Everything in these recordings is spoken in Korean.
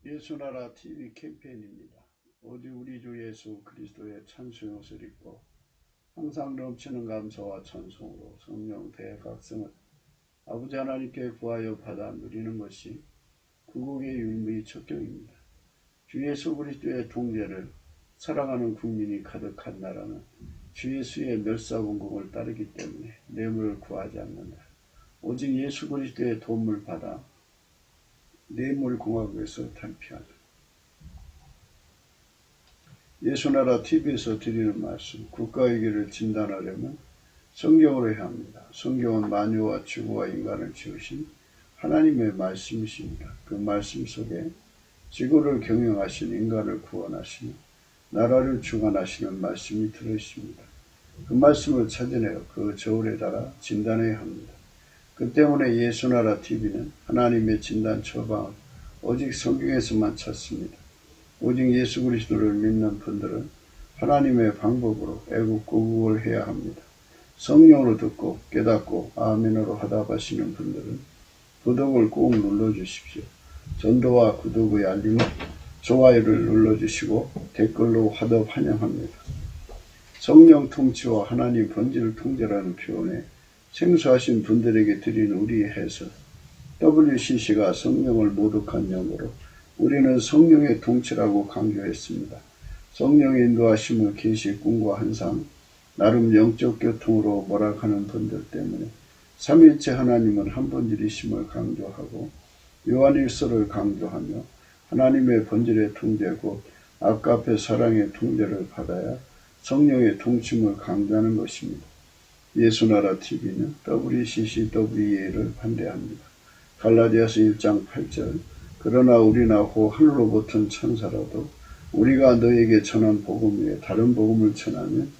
예수나라 TV 캠페인입니다. 오직 우리 주 예수 그리스도의 찬송의 옷을 입고 항상 넘치는 감사와 찬송으로 성령 대각성을 아버지 하나님께 구하여 받아 누리는 것이 구국의 유일무이 척경입니다. 주 예수 그리스도의 통제를 사랑하는 국민이 가득한 나라는 주 예수의 멸사공공을 따르기 때문에 뇌물을 구하지 않는다. 오직 예수 그리스도의 도움을 받아 뇌물공화국에서 탈피하다. 예수나라 TV에서 드리는 말씀, 국가의 길을 진단하려면 성경으로 해야 합니다. 성경은 만유와 지구와 인간을 지으신 하나님의 말씀이십니다. 그 말씀 속에 지구를 경영하신 인간을 구원하시며 나라를 주관하시는 말씀이 들어있습니다. 그 말씀을 찾아내어 그 저울에다가 진단해야 합니다. 그 때문에 예수나라 TV는 하나님의 진단 처방을 오직 성경에서만 찾습니다. 오직 예수 그리스도를 믿는 분들은 하나님의 방법으로 애국구국을 해야 합니다. 성령으로 듣고 깨닫고 아멘으로 화답하시는 분들은 구독을 꼭 눌러주십시오. 전도와 구독의 알림을 좋아요를 눌러주시고 댓글로 화답 환영합니다. 성령 통치와 하나님 본질 통제라는 표현에 생소하신 분들에게 드리는 우리의 해석, WCC가 성령을 모독한 용어로 우리는 성령의 통치라고 강조했습니다. 성령의 인도하심을 계시 꿈과 환상, 나름 영적 교통으로 몰아가는 분들 때문에 삼위일체 하나님은 한 본질이심을 강조하고 요한일서를 강조하며 하나님의 본질의 통제 곧 아까페 사랑의 통제를 받아야 성령의 통치를 강조하는 것입니다. 예수나라 TV는 WCCWE를 반대합니다. 갈라디아서 1장 8절 그러나 우리나 호 하늘로부터 천사라도 우리가 너에게 전한 복음 외에 다른 복음을 전하면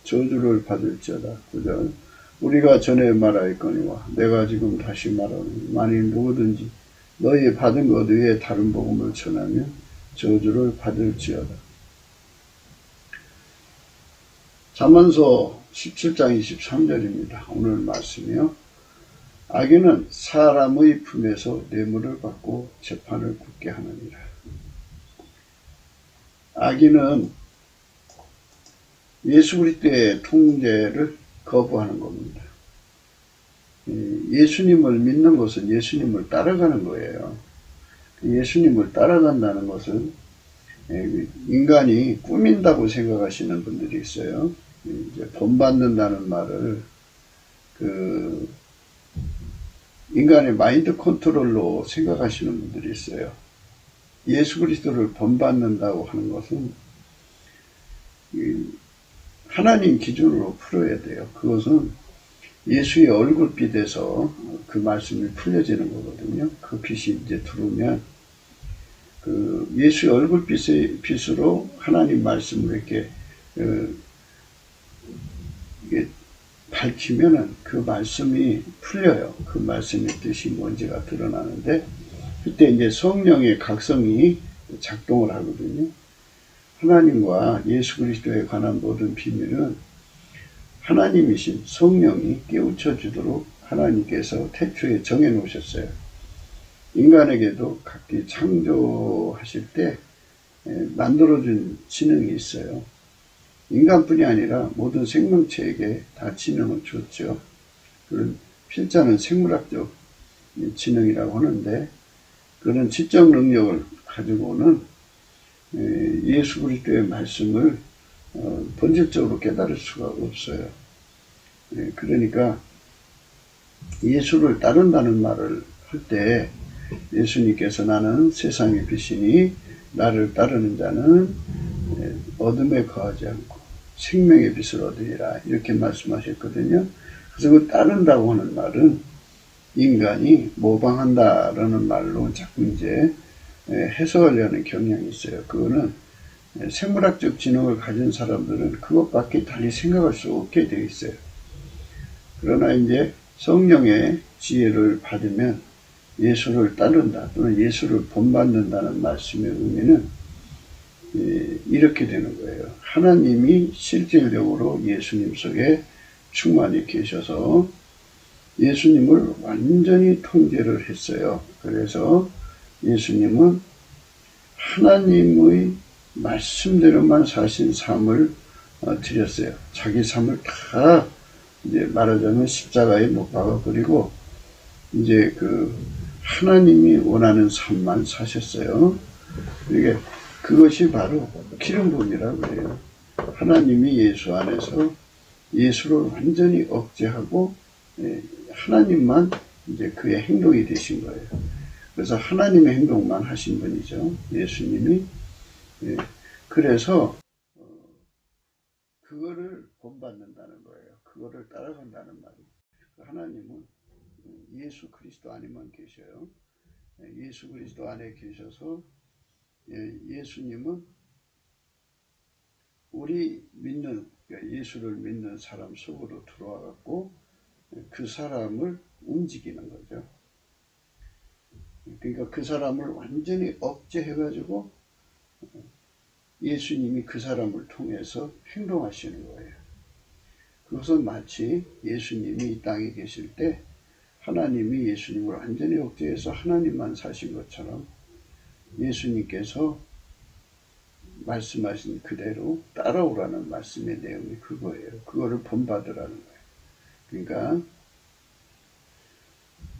저주를 받을지어다. 9절 우리가 전에 말하였거니와 내가 지금 다시 말하노니 만일 누구든지 너희 받은 것 외에 다른 복음을 전하면 저주를 받을지어다. 잠언서 17장 23절입니다. 오늘 말씀이요. 악인은 사람의 품에서 뇌물을 받고 재판을 굳게 하느니라. 악인은 예수 그리스도의 통제를 거부하는 겁니다. 예수님을 믿는 것은 예수님을 따라가는 거예요. 예수님을 따라간다는 것은 인간이 꾸민다고 생각하시는 분들이 있어요. 이제 본받는다는 말을 인간의 마인드 컨트롤로 생각하시는 분들이 있어요. 예수 그리스도를 본받는다고 하는 것은 하나님 기준으로 풀어야 돼요. 그것은 예수의 얼굴빛에서 그 말씀이 풀려지는 거거든요. 그 빛이 이제 들어오면 그 예수의 얼굴빛으로 하나님 말씀을 이렇게 밝히면은 그 말씀이 풀려요. 그 말씀의 뜻이 뭔지가 드러나는데 그때 이제 성령의 각성이 작동을 하거든요. 하나님과 예수 그리스도에 관한 모든 비밀은 하나님이신 성령이 깨우쳐 주도록 하나님께서 태초에 정해 놓으셨어요. 인간에게도 각기 창조하실 때 만들어준 지능이 있어요. 인간뿐이 아니라 모든 생명체에게 다 지능을 줬죠. 그런 필자는 생물학적 지능이라고 하는데 그런 지적 능력을 가지고는 예수 그리스도의 말씀을 본질적으로 깨달을 수가 없어요. 그러니까 예수를 따른다는 말을 할 때 예수님께서 나는 세상의 빛이니 나를 따르는 자는 어둠에 거하지 않고 생명의 빛을 얻으리라 이렇게 말씀하셨거든요. 그래서 그 따른다고 하는 말은 인간이 모방한다라는 말로 자꾸 이제 해석하려는 경향이 있어요. 그거는 생물학적 지능을 가진 사람들은 그것밖에 달리 생각할 수 없게 되어 있어요. 그러나 이제 성령의 지혜를 받으면 예수를 따른다 또는 예수를 본받는다는 말씀의 의미는 이렇게 되는 거예요. 하나님이 실질적으로 예수님 속에 충만히 계셔서 예수님을 완전히 통제를 했어요. 그래서 예수님은 하나님의 말씀대로만 사신 삶을 드렸어요. 자기 삶을 다 이제 말하자면 십자가에 못 박아버리고 이제 그 하나님이 원하는 삶만 사셨어요. 그러니까 그것이 바로 기름 부음이라고 해요. 하나님이 예수 안에서 예수를 완전히 억제하고 하나님만 이제 그의 행동이 되신 거예요. 그래서 하나님의 행동만 하신 분이죠. 예수님이. 그래서 그거를 본받는다는 거예요. 그거를 따라간다는 말이에요. 하나님은 예수 그리스도 안에만 계셔요. 예수 그리스도 안에 계셔서 예수님은 우리 믿는 예수를 믿는 사람 속으로 들어와 갖고 그 사람을 움직이는 거죠. 그러니까 그 사람을 완전히 억제해 가지고 예수님이 그 사람을 통해서 행동하시는 거예요. 그것은 마치 예수님이 이 땅에 계실 때 하나님이 예수님을 완전히 억제해서 하나님만 사신 것처럼 예수님께서 말씀하신 그대로 따라오라는 말씀의 내용이 그거예요. 그거를 본받으라는 거예요. 그러니까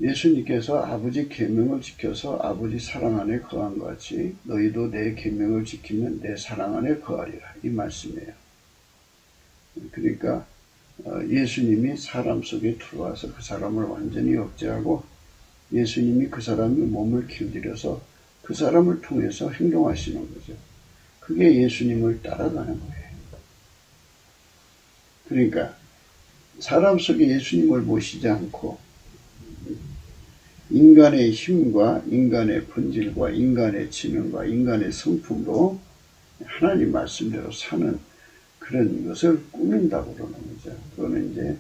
예수님께서 아버지 계명을 지켜서 아버지 사랑 안에 거한 것 같이 너희도 내 계명을 지키면 내 사랑 안에 거하리라. 이 말씀이에요. 그러니까 예수님이 사람 속에 들어와서 그 사람을 완전히 억제하고 예수님이 그 사람의 몸을 길들여서 그 사람을 통해서 행동하시는 거죠. 그게 예수님을 따라가는 거예요. 그러니까 사람 속에 예수님을 모시지 않고 인간의 힘과 인간의 본질과 인간의 지능과 인간의 성품으로 하나님 말씀대로 사는 그런 것을 꾸민다고 그러는 거죠. 그거는 이제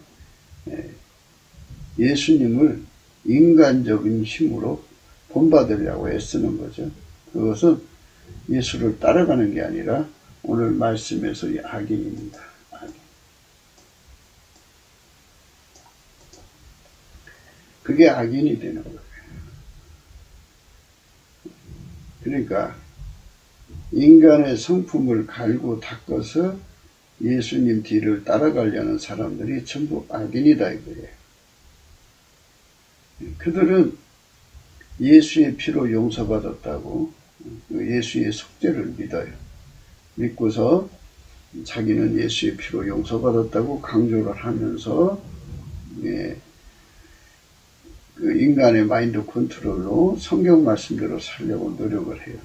예수님을 인간적인 힘으로 본받으려고 애쓰는 거죠. 그것은 예수를 따라가는 게 아니라 오늘 말씀에서의 악인입니다. 악인. 그게 악인이 되는 거예요. 그러니까 인간의 성품을 갈고 닦아서 예수님 뒤를 따라가려는 사람들이 전부 악인이다 이거예요. 그들은 예수의 피로 용서받았다고 예수의 속죄를 믿어요. 믿고서 자기는 예수의 피로 용서받았다고 강조를 하면서 그 인간의 마인드 컨트롤로 성경 말씀대로 살려고 노력을 해요.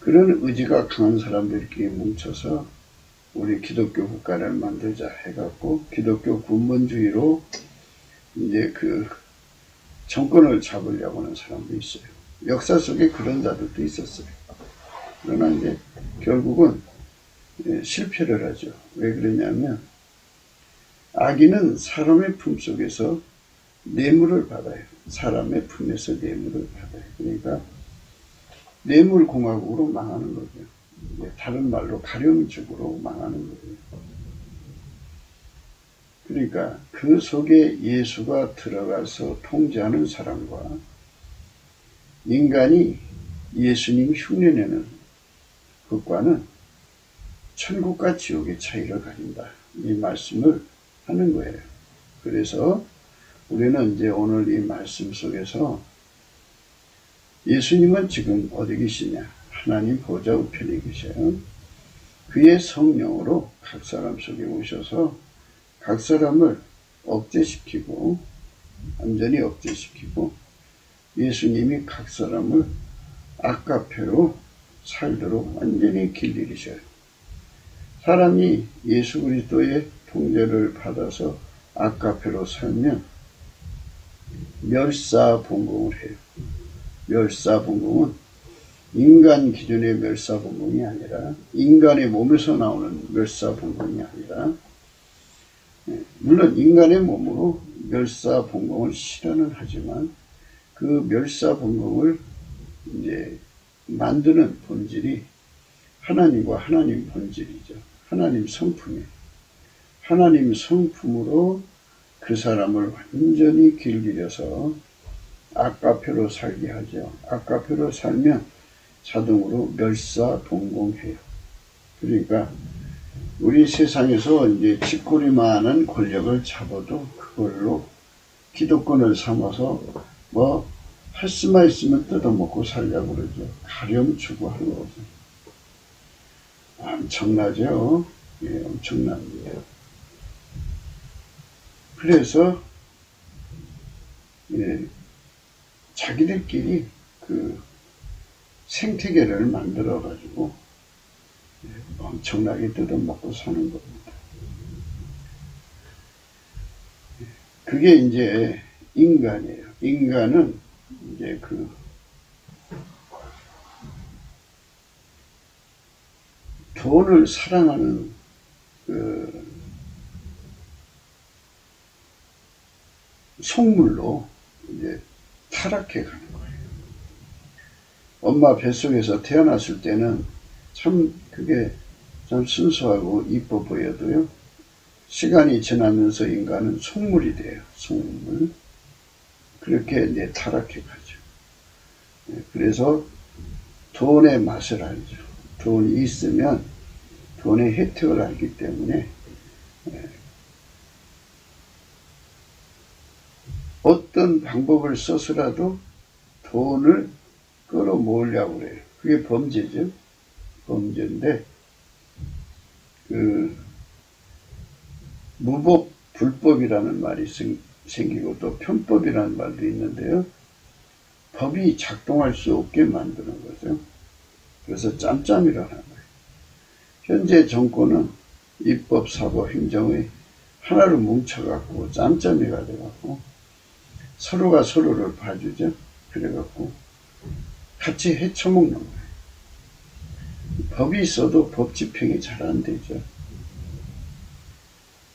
그런 의지가 강한 사람들끼리 뭉쳐서 우리 기독교 국가를 만들자 해갖고 기독교 군본주의로 이제 그 정권을 잡으려고 하는 사람도 있어요. 역사 속에 그런 자들도 있었어요. 그러나 이제 결국은 실패를 하죠. 왜 그러냐면 악인은 사람의 품 속에서 뇌물을 받아요. 사람의 품에서 뇌물을 받아요. 그러니까 뇌물공화국으로 망하는 거죠. 다른 말로 가렴주국으로 망하는 거예요. 그러니까 그 속에 예수가 들어가서 통제하는 사람과 인간이 예수님 흉내내는 것과는 천국과 지옥의 차이를 가진다. 이 말씀을 하는 거예요. 그래서 우리는 이제 오늘 이 말씀 속에서 예수님은 지금 어디 계시냐? 하나님 보좌 우편에 계셔요. 그의 성령으로 각 사람 속에 오셔서 각 사람을 억제시키고 완전히 억제시키고 예수님이 각 사람을 아까페로 살도록 완전히 길들이셔요. 사람이 예수 그리스도의 통제를 받아서 아까페로 살면 멸사봉공을 해요. 멸사봉공은 인간 기준의 멸사봉공이 아니라 인간의 몸에서 나오는 멸사봉공이 아니라 물론 인간의 몸으로 멸사봉공을 실현을 하지만 그 멸사봉공을 이제 만드는 본질이 하나님과 하나님 본질이죠. 하나님 성품이에요. 하나님 성품으로 그 사람을 완전히 길들여서 아까페로 살게 하죠. 아까페로 살면 자동으로 멸사동공해요. 그러니까 우리 세상에서 이제 쥐꼬리만한 권력을 잡아도 그걸로 기득권을 삼아서 뭐 할 수만 있으면 뜯어먹고 살려고 그러죠. 가렴 추구하는 거죠. 엄청나죠? 예, 엄청납니다. 그래서 예, 자기들끼리 그 생태계를 만들어 가지고 엄청나게 뜯어먹고 사는 겁니다. 그게 이제 인간이에요. 인간은 이제 그 돈을 사랑하는 그 속물로 이제 타락해 가는 거예요. 엄마 뱃속에서 태어났을 때는 참 그게 참 순수하고 이뻐 보여도요. 시간이 지나면서 인간은 속물이 돼요. 속물. 그렇게 이제 타락해 가죠. 그래서 돈의 맛을 알죠. 돈이 있으면 돈의 혜택을 알기 때문에 어떤 방법을 써서라도 돈을 끌어모으려고 그래요. 그게 범죄죠. 범죄인데 그 무법 불법이라는 말이 생기고 또 편법이라는 말도 있는데요. 법이 작동할 수 없게 만드는 거죠. 그래서 짬짬이라는 거예요. 현재 정권은 입법, 사법, 행정의 하나로 뭉쳐갖고 짬짬이가 돼갖고 서로가 서로를 봐주죠. 그래갖고 같이 헤쳐먹는 거예요. 법이 있어도 법 집행이 잘 안 되죠.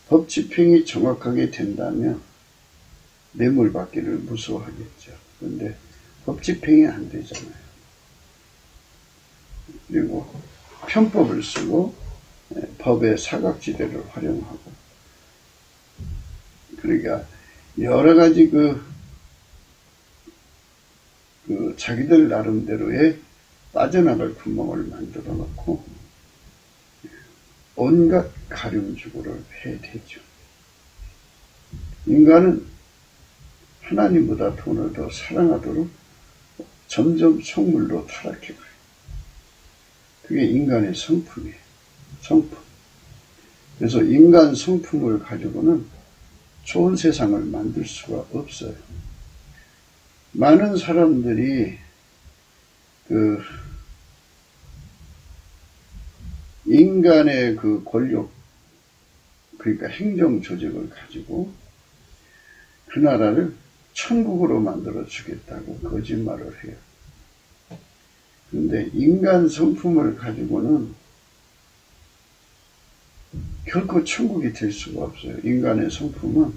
법 집행이 정확하게 된다면 뇌물 받기를 무서워하겠죠. 그런데 법 집행이 안 되잖아요. 그리고 편법을 쓰고 법의 사각지대를 활용하고 그러니까 여러 가지 그 자기들 나름대로의 빠져나갈 구멍을 만들어 놓고 온갖 가림주구를 해대죠. 인간은 하나님보다 돈을 더 사랑하도록 점점 속물로 타락해가요. 그게 인간의 성품이에요. 성품. 그래서 인간 성품을 가지고는 좋은 세상을 만들 수가 없어요. 많은 사람들이 그 인간의 그 권력, 그러니까 행정 조직을 가지고 그 나라를 천국으로 만들어 주겠다고 거짓말을 해요. 그런데 인간 성품을 가지고는 결코 천국이 될 수가 없어요. 인간의 성품은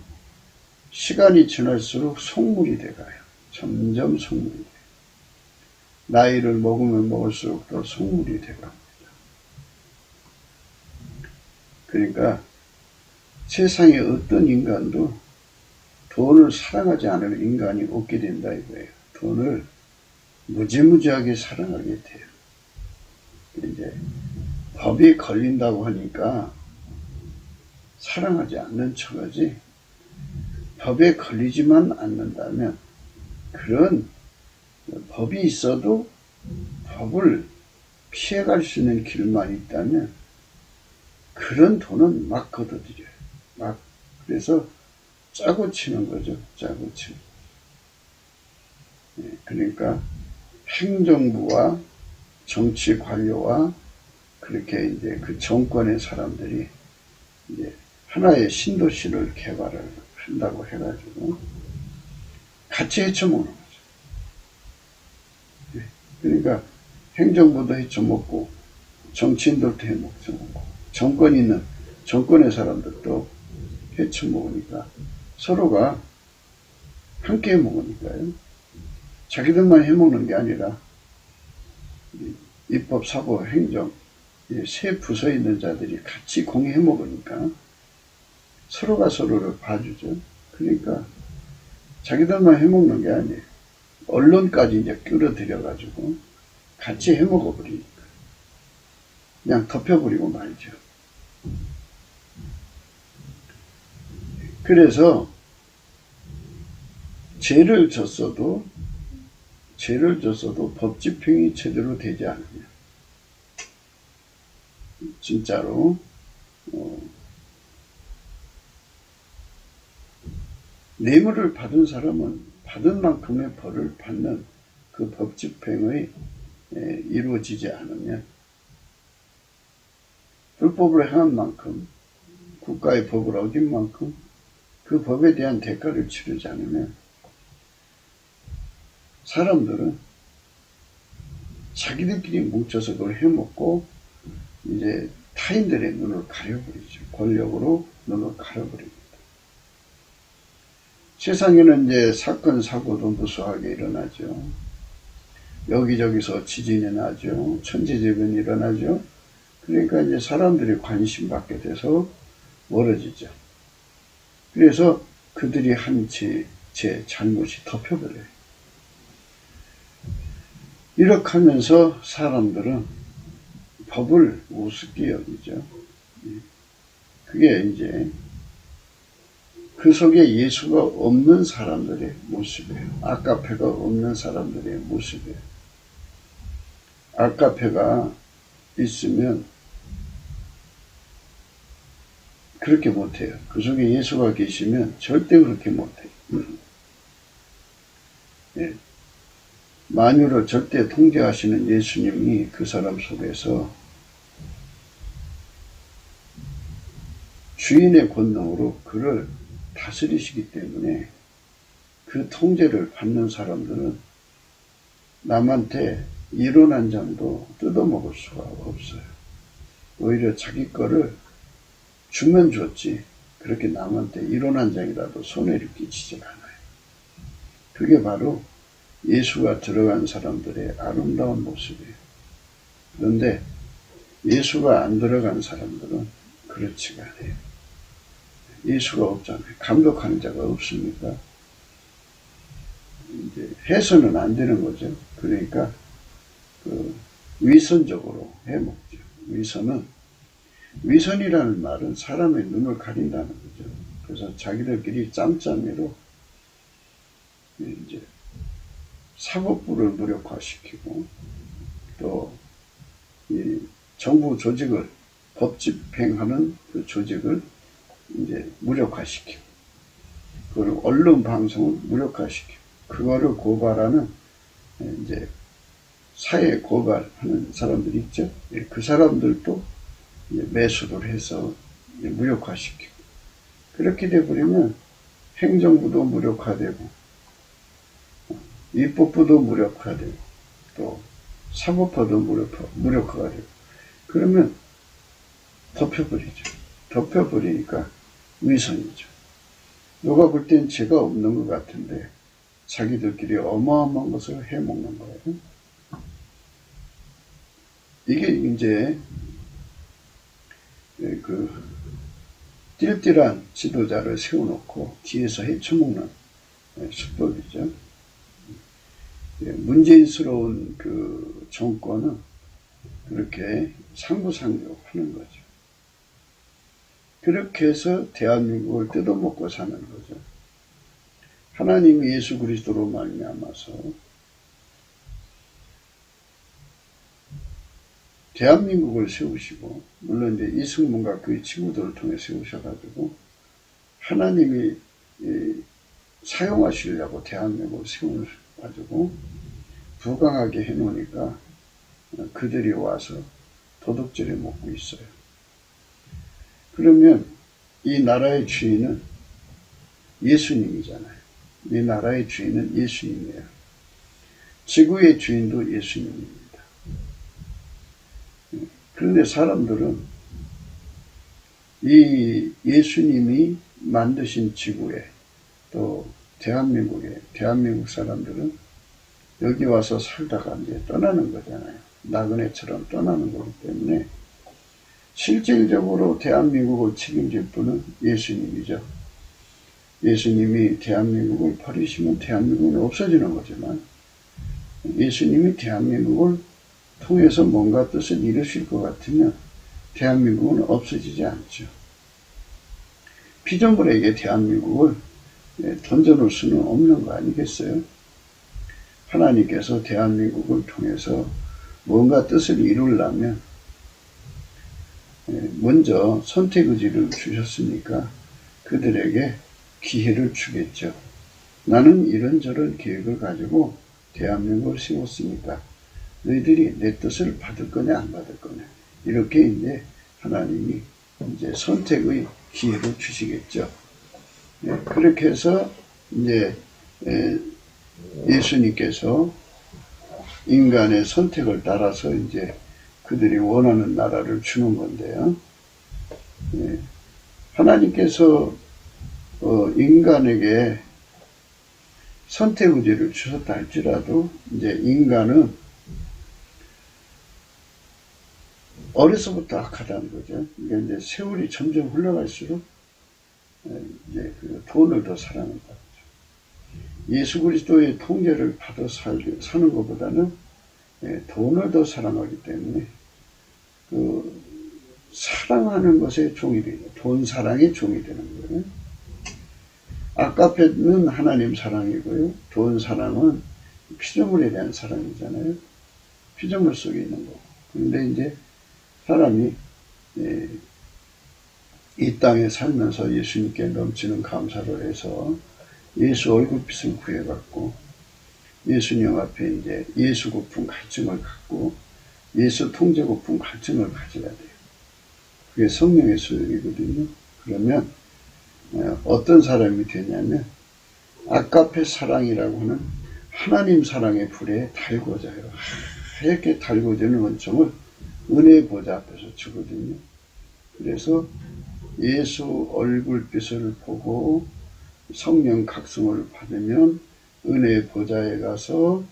시간이 지날수록 속물이 돼가요. 점점 속물이 돼요. 나이를 먹으면 먹을수록 더 속물이 돼갑니다. 그러니까 세상에 어떤 인간도 돈을 사랑하지 않을 인간이 없게 된다 이거예요. 돈을 무지무지하게 사랑하게 돼요. 이제 법이 걸린다고 하니까 사랑하지 않는 척하지 법에 걸리지만 않는다면 그런 법이 있어도 법을 피해갈 수 있는 길만 있다면 그런 돈은 막 걷어들여요. 막 그래서 짜고 치는 거죠. 짜고 치는. 그러니까 행정부와 정치 관료와 그렇게 이제 그 정권의 사람들이 이제 하나의 신도시를 개발을 한다고 해가지고 같이 헤쳐먹는 거죠. 그러니까 행정부도 헤쳐먹고 정치인들도 헤쳐먹고 정권 있는 정권의 사람들도 헤쳐먹으니까 서로가 함께 해먹으니까요. 자기들만 해먹는 게 아니라 입법, 사법, 행정 세 부서에 있는 자들이 같이 공유해 먹으니까 서로가 서로를 봐주죠. 그러니까 자기들만 해먹는 게 아니에요. 언론까지 이제 끌어들여가지고 같이 해먹어버리니까. 그냥 덮여버리고 말죠. 그래서 죄를 졌어도 법 집행이 제대로 되지 않으면 진짜로 뇌물을 받은 사람은 받은 만큼의 벌을 받는 그 법 집행의 이루어지지 않으면, 불법을 행한 만큼, 국가의 법을 어긴 만큼 그 법에 대한 대가를 치르지 않으면 사람들은 자기들끼리 뭉쳐서 그걸 해먹고 이제 타인들의 눈을 가려버리죠. 권력으로 눈을 가려버립니다. 세상에는 이제 사건 사고도 무수하게 일어나죠. 여기저기서 지진이 나죠. 천재지변이 일어나죠. 그러니까 이제 사람들이 관심 받게 돼서 멀어지죠. 그래서 그들이 한 제 잘못이 덮여버려요. 이렇게 하면서 사람들은 법을 우습게 여기죠. 그게 이제 그 속에 예수가 없는 사람들의 모습이에요. 아까페가 없는 사람들의 모습이에요. 아까페가 있으면 그렇게 못해요. 그 속에 예수가 계시면 절대 그렇게 못해요. 예. 만유를 절대 통제하시는 예수님이 그 사람 속에서 주인의 권능으로 그를 다스리시기 때문에 그 통제를 받는 사람들은 남한테 이론 한 장도 뜯어먹을 수가 없어요. 오히려 자기 거를 주면 줬지 그렇게 남한테 이론 한 장이라도 손해를 끼치지 않아요. 그게 바로 예수가 들어간 사람들의 아름다운 모습이에요. 그런데 예수가 안 들어간 사람들은 그렇지가 않아요. 예수가 없잖아요. 감독하는 자가 없으니까 이제 해서는 안 되는 거죠. 그러니까 위선적으로 해먹죠. 위선이라는 말은 사람의 눈을 가린다는 거죠. 그래서 자기들끼리 짬짬이로 이제 사법부를 무력화시키고 또 이 정부 조직을 법 집행하는 그 조직을 이제 무력화시키고, 그걸 언론 방송을 무력화시키고, 그거를 고발하는 이제 사회 고발하는 사람들이 있죠. 그 사람들도 매수를 해서 무력화시키고, 그렇게 되버리면 행정부도 무력화되고 입법부도 무력화되고 또 사법부도 무력화가 되고, 그러면 덮여버리죠. 덮여버리니까 위선이죠. 누가 볼 땐 죄가 없는 것 같은데 자기들끼리 어마어마한 것을 해먹는 거예요. 이게 이제 띨띨한 지도자를 세워놓고 뒤에서 헤쳐먹는 수법이죠. 문재인스러운 그 정권은 그렇게 상부상조하는 거죠. 그렇게 해서 대한민국을 뜯어먹고 사는 거죠. 하나님이 예수 그리스도로 말미암아서 대한민국을 세우시고, 물론 이제 이승문과 그의 친구들을 통해 세우셔가지고 하나님이 사용하시려고 대한민국을 세워가지고 부강하게 해놓으니까 그들이 와서 도둑질해 먹고 있어요. 그러면 이 나라의 주인은 예수님이잖아요. 이 나라의 주인은 예수님이에요. 지구의 주인도 예수님입니다. 그런데 사람들은 이 예수님이 만드신 지구에 또 대한민국 사람들은 여기 와서 살다가 이제 떠나는 거잖아요. 나그네처럼 떠나는 거기 때문에 실질적으로 대한민국을 책임질 분은 예수님이죠. 예수님이 대한민국을 버리시면 대한민국은 없어지는 거지만 예수님이 대한민국을 통해서 뭔가 뜻을 이루실 것 같으면 대한민국은 없어지지 않죠. 피조물에게 대한민국을 던져놓을 수는 없는 거 아니겠어요? 하나님께서 대한민국을 통해서 뭔가 뜻을 이루려면 먼저 선택의지를 주셨으니까 그들에게 기회를 주겠죠. 나는 이런저런 계획을 가지고 대한민국을 세웠으니까 너희들이 내 뜻을 받을 거냐 안 받을 거냐, 이렇게 이제 하나님이 이제 선택의 기회를 주시겠죠. 그렇게 해서 이제 예수님께서 인간의 선택을 따라서 이제 그들이 원하는 나라를 주는 건데요. 하나님께서 인간에게 선택의지를 주셨다 할지라도 이제 인간은 어려서부터 악하다는 거죠. 이게 이제 세월이 점점 흘러갈수록 이제 그 돈을 더 사랑한다. 예수 그리스도의 통제를 받아 사는 것보다는 돈을 더 사랑하기 때문에 그 사랑하는 것에 종이 되는, 돈 사랑의 종이 되는 거예요. 아까페는 하나님 사랑이고요. 돈 사랑은 피조물에 대한 사랑이잖아요. 피조물 속에 있는 거. 그런데 이제 사람이 이 땅에 살면서 예수님께 넘치는 감사를 해서 예수 얼굴빛을 구해갖고 예수님 앞에 이제 예수 고픈 갈증을 갖고 예수 통제 고픈 갈증을 가져야 돼요. 그게 성령의 소용이거든요. 그러면 어떤 사람이 되냐면 아까페 사랑이라고 하는 하나님 사랑의 불에 달궈져요. 하얗게 달궈지는 은총을 은혜의 보좌 앞에서 주거든요. 그래서 예수 얼굴빛을 보고 성령 각성을 받으면 은혜의 보좌에 가서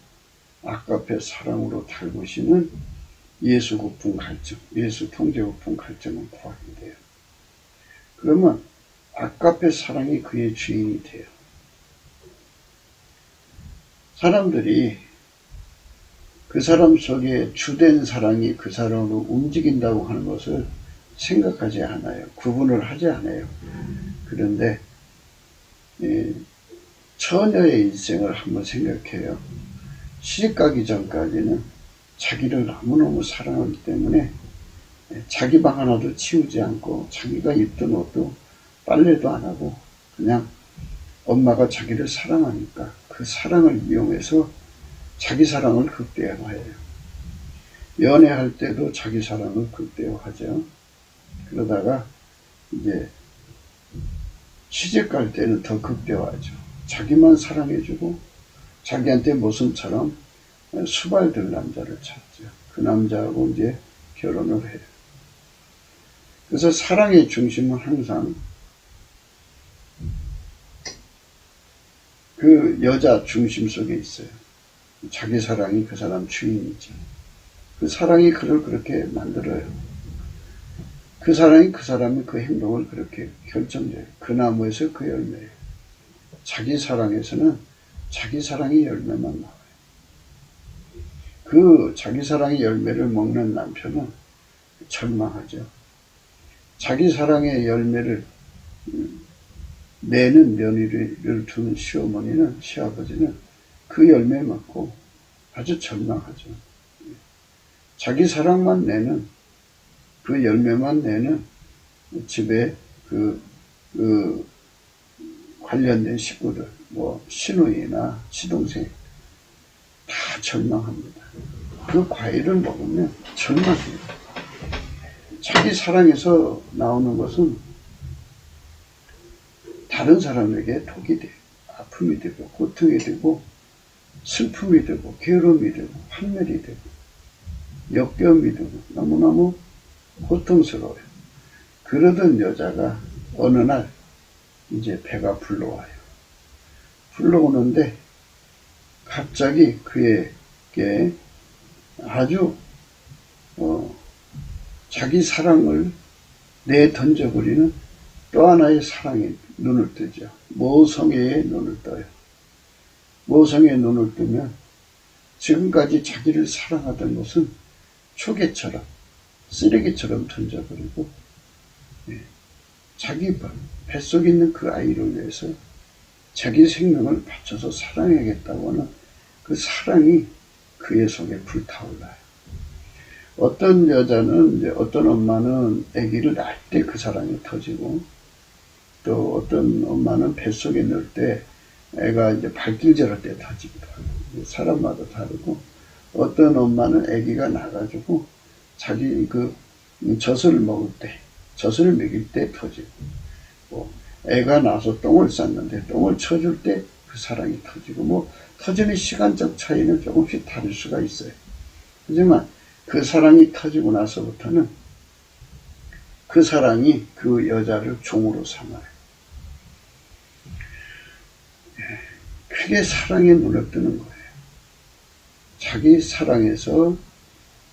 아까페 사랑으로 달구시는 예수 고픈 갈증, 예수 통제 고픈 갈증을 구하게 돼요. 그러면 아까페 사랑이 그의 주인이 돼요. 사람들이 그 사람 속에 주된 사랑이 그 사람으로 움직인다고 하는 것을 생각하지 않아요. 구분을 하지 않아요. 그런데 처녀의 인생을 한번 생각해요. 시집가기 전까지는 자기를 너무너무 사랑하기 때문에 자기 방 하나도 치우지 않고 자기가 입던 옷도 빨래도 안 하고 그냥 엄마가 자기를 사랑하니까 그 사랑을 이용해서 자기 사랑을 극대화해요. 연애할 때도 자기 사랑을 극대화하죠. 그러다가 이제 시집 갈 때는 더 극대화하죠. 자기만 사랑해주고 자기한테 모순처럼 수발들 남자를 찾죠. 그 남자하고 이제 결혼을 해요. 그래서 사랑의 중심은 항상 그 여자 중심 속에 있어요. 자기 사랑이 그 사람 주인이죠. 그 사랑이 그를 그렇게 만들어요. 그 사랑이 그 사람의 그 행동을 그렇게 결정돼요. 그 나무에서 그 열매예요. 자기 사랑에서는 자기 사랑의 열매만 나와요. 그 자기 사랑의 열매를 먹는 남편은 절망하죠. 자기 사랑의 열매를 내는 며느리를 둔 시어머니는, 시아버지는 그 열매 먹고 아주 절망하죠. 자기 사랑만 내는, 그 열매만 내는 집에 그 관련된 식구들, 뭐 시누이나 시동생 다 절망합니다. 그 과일을 먹으면 절망해요. 자기 사랑에서 나오는 것은 다른 사람에게 독이 돼요. 아픔이 되고 고통이 되고 슬픔이 되고 괴로움이 되고 환멸이 되고 역겨움이 되고 너무너무 고통스러워요. 그러던 여자가 어느 날 이제 배가 불러와요. 불러오는데 갑자기 그에게 아주 자기 사랑을 내던져버리는 또 하나의 사랑이 눈을 뜨죠. 모성애의 눈을 떠요. 모성애의 눈을 뜨면 지금까지 자기를 사랑하던 것은 초계처럼 쓰레기처럼 던져버리고 자기 뱃속에 있는 그 아이를 위해서 자기 생명을 바쳐서 사랑하겠다고 하는 그 사랑이 그의 속에 불타올라요. 어떤 여자는 이제 어떤 엄마는 아기를 낳을 때 그 사랑이 터지고 또 어떤 엄마는 뱃속에 넣을 때 애가 이제 발길 저럴 때 터지기도 하고 사람마다 다르고 어떤 엄마는 아기가 나가지고 자기 그 젖을 먹을 때 젖을 먹일 때 터지고 뭐 애가 나서 똥을 쌌는데 똥을 쳐줄 때 그 사랑이 터지고 뭐 터지는 시간적 차이는 조금씩 다를 수가 있어요. 하지만 그 사랑이 터지고 나서부터는 그 사랑이 그 여자를 종으로 삼아요. 그게 사랑에 눈을 뜨는 거예요. 자기 사랑에서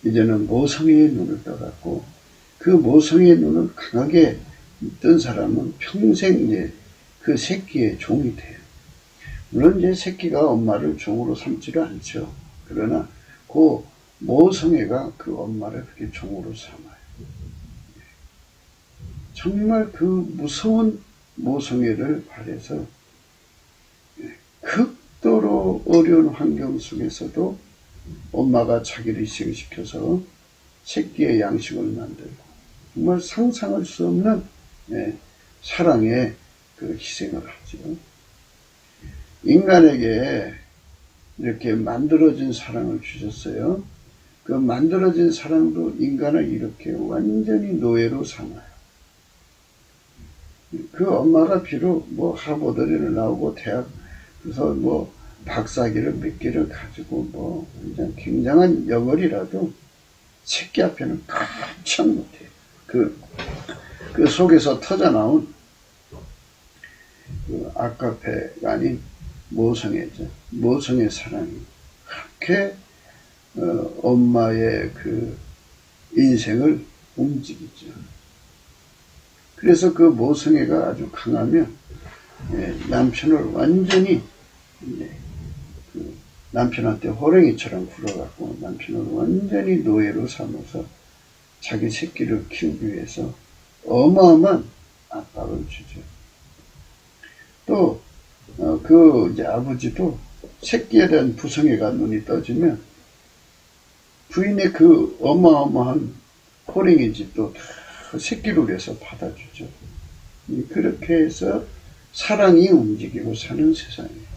이제는 모성애의 눈을 떠갖고 그 모성애의 눈을 강하게 뜬 사람은 평생 이제 그 새끼의 종이 돼요. 물론 이제 새끼가 엄마를 종으로 삼지를 않죠. 그러나 그 모성애가 그 엄마를 그렇게 종으로 삼아요. 정말 그 무서운 모성애를 발해서 극도로 어려운 환경 속에서도 엄마가 자기를 희생시켜서 새끼의 양식을 만들고 정말 상상할 수 없는 사랑의 그 희생을 하죠. 인간에게 이렇게 만들어진 사랑을 주셨어요. 그 만들어진 사랑도 인간을 이렇게 완전히 노예로 삼아요. 그 엄마가 비록 뭐 하버드를 나오고 대학 그래서 뭐 박사기를 몇 개를 가지고 뭐 굉장히 굉장한 영어리라도 새끼 앞에는 깜짝 못해요. 그 속에서 터져나온 그 아카페가 아닌 모성애죠. 모성의 사랑이 그렇게 엄마의 그 인생을 움직이죠. 그래서 그 모성애가 아주 강하면 남편을 완전히 그 남편한테 호랭이처럼 굴어갖고 남편을 완전히 노예로 삼아서 자기 새끼를 키우기 위해서 어마어마한 압박을 주죠. 또 그 이제 아버지도 새끼에 대한 부성애가 눈이 떠지면 부인의 그 어마어마한 호랭이 집도 다 새끼를 위해서 받아주죠. 그렇게 해서 사랑이 움직이고 사는 세상이에요.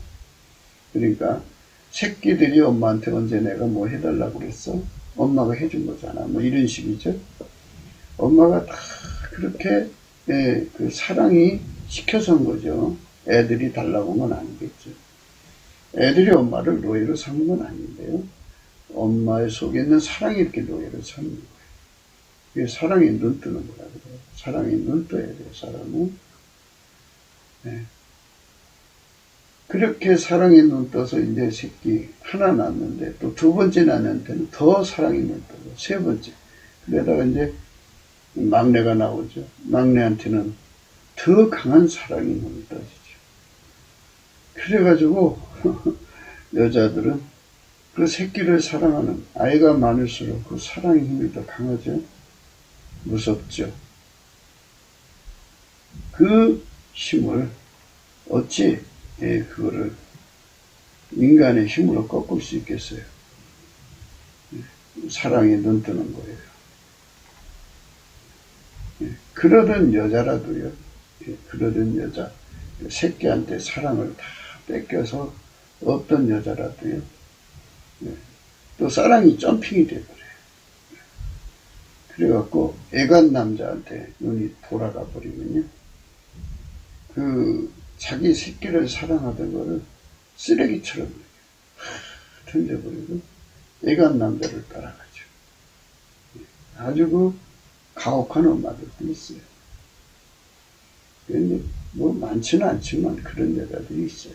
그러니까 새끼들이 엄마한테 언제 내가 뭐 해달라고 그랬어? 엄마가 해준 거잖아. 뭐 이런 식이죠. 엄마가 다 그렇게 그 사랑이 시켜서 한 거죠. 애들이 달라고 한 건 아니겠죠. 애들이 엄마를 노예로 삼은 건 아닌데요. 엄마의 속에 있는 사랑이 이렇게 노예로 삼는 거예요. 그게 사랑이 눈 뜨는 거라 그래요. 사랑이 눈 떠야 돼요, 사람은. 그렇게 사랑이 눈 떠서 이제 새끼 하나 낳았는데 또 두 번째 낳는데는 더 사랑이 눈 뜨고 세 번째. 그러다가 이제 막내가 나오죠. 막내한테는 더 강한 사랑이 눈 떠지죠. 그래가지고 여자들은 그 새끼를 사랑하는 아이가 많을수록 그 사랑의 힘이 더 강하죠. 무섭죠. 그 힘을 어찌 그거를 인간의 힘으로 꺾을 수 있겠어요. 사랑에 눈 뜨는 거예요. 그러던 여자라도요. 그러던 여자 새끼한테 사랑을 다 뺏겨서 어떤 여자라도요. 또 사랑이 점핑이 돼버려요. 그래갖고 애간 남자한테 눈이 돌아가 버리면요. 그 자기 새끼를 사랑하던 거를 쓰레기처럼 던져버리고 애간 남자를 따라가죠. 아주 그 가혹한 엄마들도 있어요. 그런데 뭐 많지는 않지만 그런 여자들이 있어요.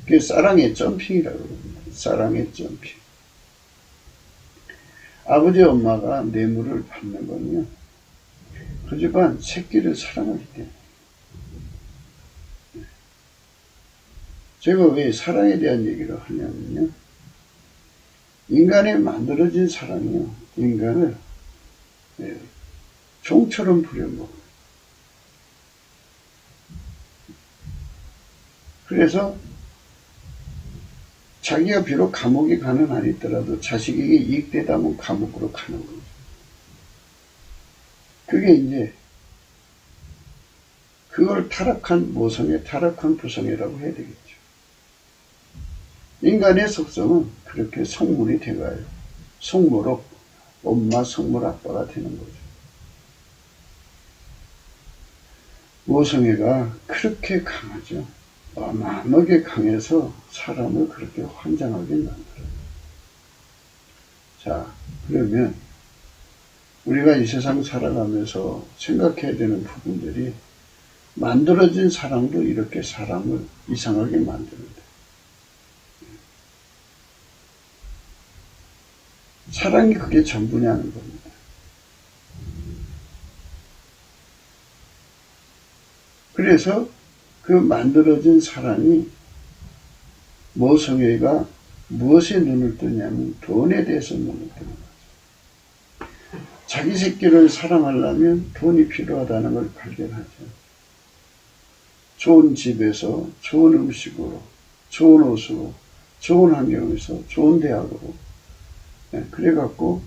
그게 사랑의 점핑이라고 그럽니다. 사랑의 점핑. 아버지 엄마가 뇌물을 받는 거는요. 그 집안 새끼를 사랑하기 때문에. 제가 왜 사랑에 대한 얘기를 하냐면요. 인간에 만들어진 사랑이요. 인간을 종처럼 부려먹어요. 그래서 자기가 비록 감옥에 가는 한이 있더라도 자식에게 이익되다 보면 감옥으로 가는 거죠. 그게 이제 그걸 타락한 모성애, 타락한 부성애라고 해야 되겠죠. 인간의 속성은 그렇게 성물이 돼가요. 성물로 엄마, 성물 아빠가 되는 거죠. 모성애가 그렇게 강하죠. 어마어마하게 강해서 사람을 그렇게 환장하게 만들어요. 자, 그러면 우리가 이 세상 살아가면서 생각해야 되는 부분들이 만들어진 사랑도 이렇게 사람을 이상하게 만드는데 사랑이 그게 전부냐는 겁니다. 그래서 그 만들어진 사랑이 모성애가 무엇에 눈을 뜨냐면 돈에 대해서 눈을 뜨는 거죠. 자기 새끼를 사랑하려면 돈이 필요하다는 걸 발견하죠. 좋은 집에서, 좋은 음식으로, 좋은 옷으로, 좋은 환경에서, 좋은 대학으로 그래갖고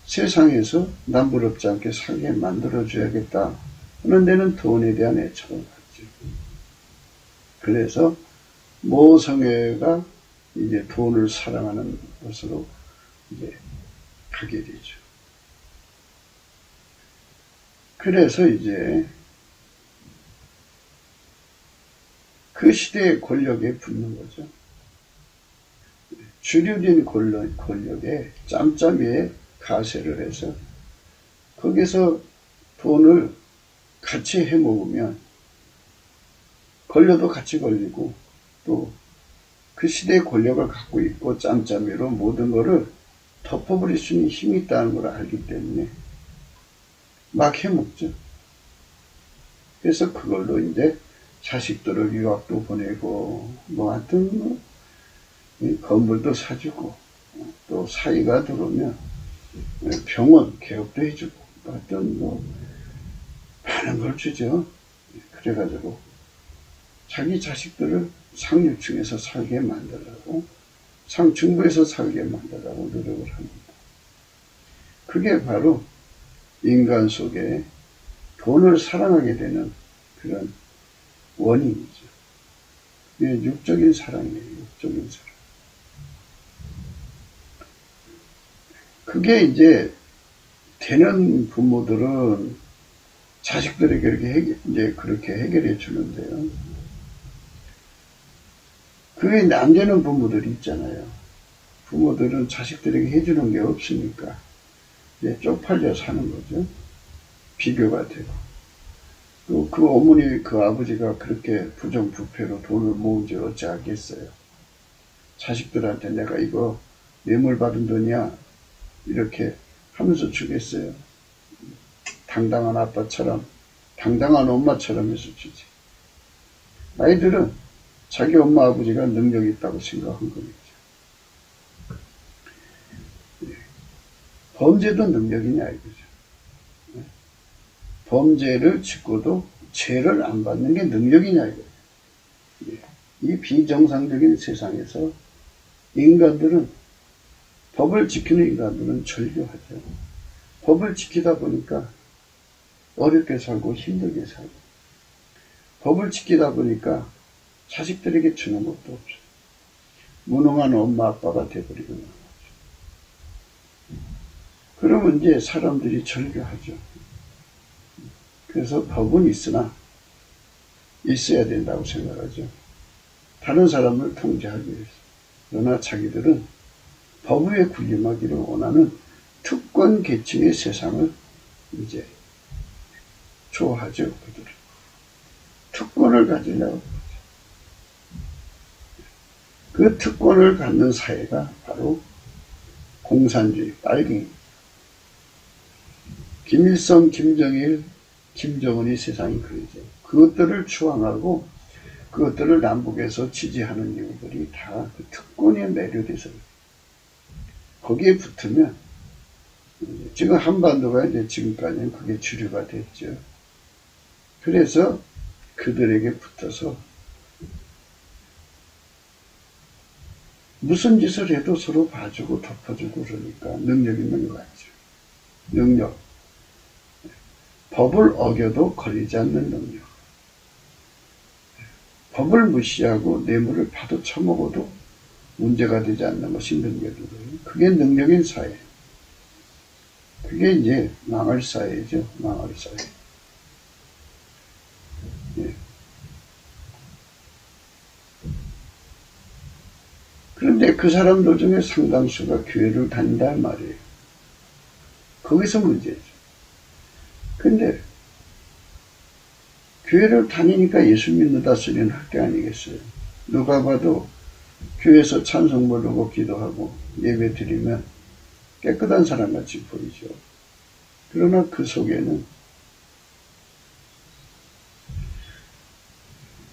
세상에서 남부럽지 않게 살게 만들어줘야겠다 하는 데는 돈에 대한 애착을 갖죠. 그래서 모성애가 이제 돈을 사랑하는 것으로 이제 가게 되죠. 그래서 이제 그 시대의 권력에 붙는 거죠. 주류된 권력에 짬짬이에 가세를 해서 거기서 돈을 같이 해먹으면 걸려도 같이 걸리고 또 그 시대의 권력을 갖고 있고 짬짬이로 모든 것을 덮어버릴 수 있는 힘이 있다는 걸 알기 때문에 막 해먹죠. 그래서 그걸로 이제 자식들을 유학도 보내고 뭐 하여튼 건물도 사주고 또 사이가 들어오면 병원 개업도 해주고 하여튼 뭐 많은 걸 주죠. 그래가지고 자기 자식들을 상류층에서 살게 만들라고 상층부에서 살게 만들라고 노력을 합니다. 그게 바로 인간 속에 돈을 사랑하게 되는 그런 원인이죠. 육적인 사랑이에요. 육적인 사랑. 그게 이제 되는 부모들은 자식들에게 이제 그렇게 해결해 주는데요. 그게 안 되는 부모들이 있잖아요. 부모들은 자식들에게 해주는 게 없으니까 이제 쪽팔려 사는 거죠. 비교가 되고. 또 그 어머니, 그 아버지가 그렇게 부정부패로 돈을 모은지 어찌 알겠어요. 자식들한테 내가 이거 뇌물 받은 돈이야 이렇게 하면서 주겠어요. 당당한 아빠처럼, 당당한 엄마처럼 해서 주지. 아이들은 자기 엄마 아버지가 능력이 있다고 생각한 거겠죠. 범죄도 능력이냐 이거죠. 범죄를 짓고도 죄를 안 받는 게 능력이냐 이거예요. 이 비정상적인 세상에서 인간들은 법을 지키는 인간들은 절교하죠. 법을 지키다 보니까 어렵게 살고 힘들게 살고 법을 지키다 보니까 자식들에게 주는 것도 없어요. 무능한 엄마 아빠가 돼버리고 나가죠. 그러면 이제 사람들이 절교하죠. 그래서 법은 있으나 있어야 된다고 생각하죠. 다른 사람을 통제하기 위해서. 그러나 자기들은 법 위에 군림하기를 원하는 특권 계층의 세상을 이제 좋아하죠. 그들은. 특권을 가지려고 하죠. 그 특권을 갖는 사회가 바로 공산주의, 빨갱이. 김일성, 김정일, 김정은이 세상이 그러죠. 그것들을 추앙하고 그것들을 남북에서 지지하는 이유들이 다 그 특권에 매료돼서 거기에 붙으면 지금 한반도가 이제 지금까지는 그게 주류가 됐죠. 그래서 그들에게 붙어서 무슨 짓을 해도 서로 봐주고 덮어주고 그러니까 능력 있는 것 같죠. 능력. 법을 어겨도 걸리지 않는 능력. 법을 무시하고 뇌물을 파도 처먹어도 문제가 되지 않는 것이 능력이고요. 그게 능력인 사회. 그게 이제 망할 사회죠. 망할 사회. 예. 그런데 그 사람들 중에 상당수가 교회를 다닌다 말이에요. 거기서 문제죠. 근데 교회를 다니니까 예수 믿는다 소리는 할 게 아니겠어요. 누가 봐도 교회에서 찬송 부르고 기도하고 예배 드리면 깨끗한 사람같이 보이죠. 그러나 그 속에는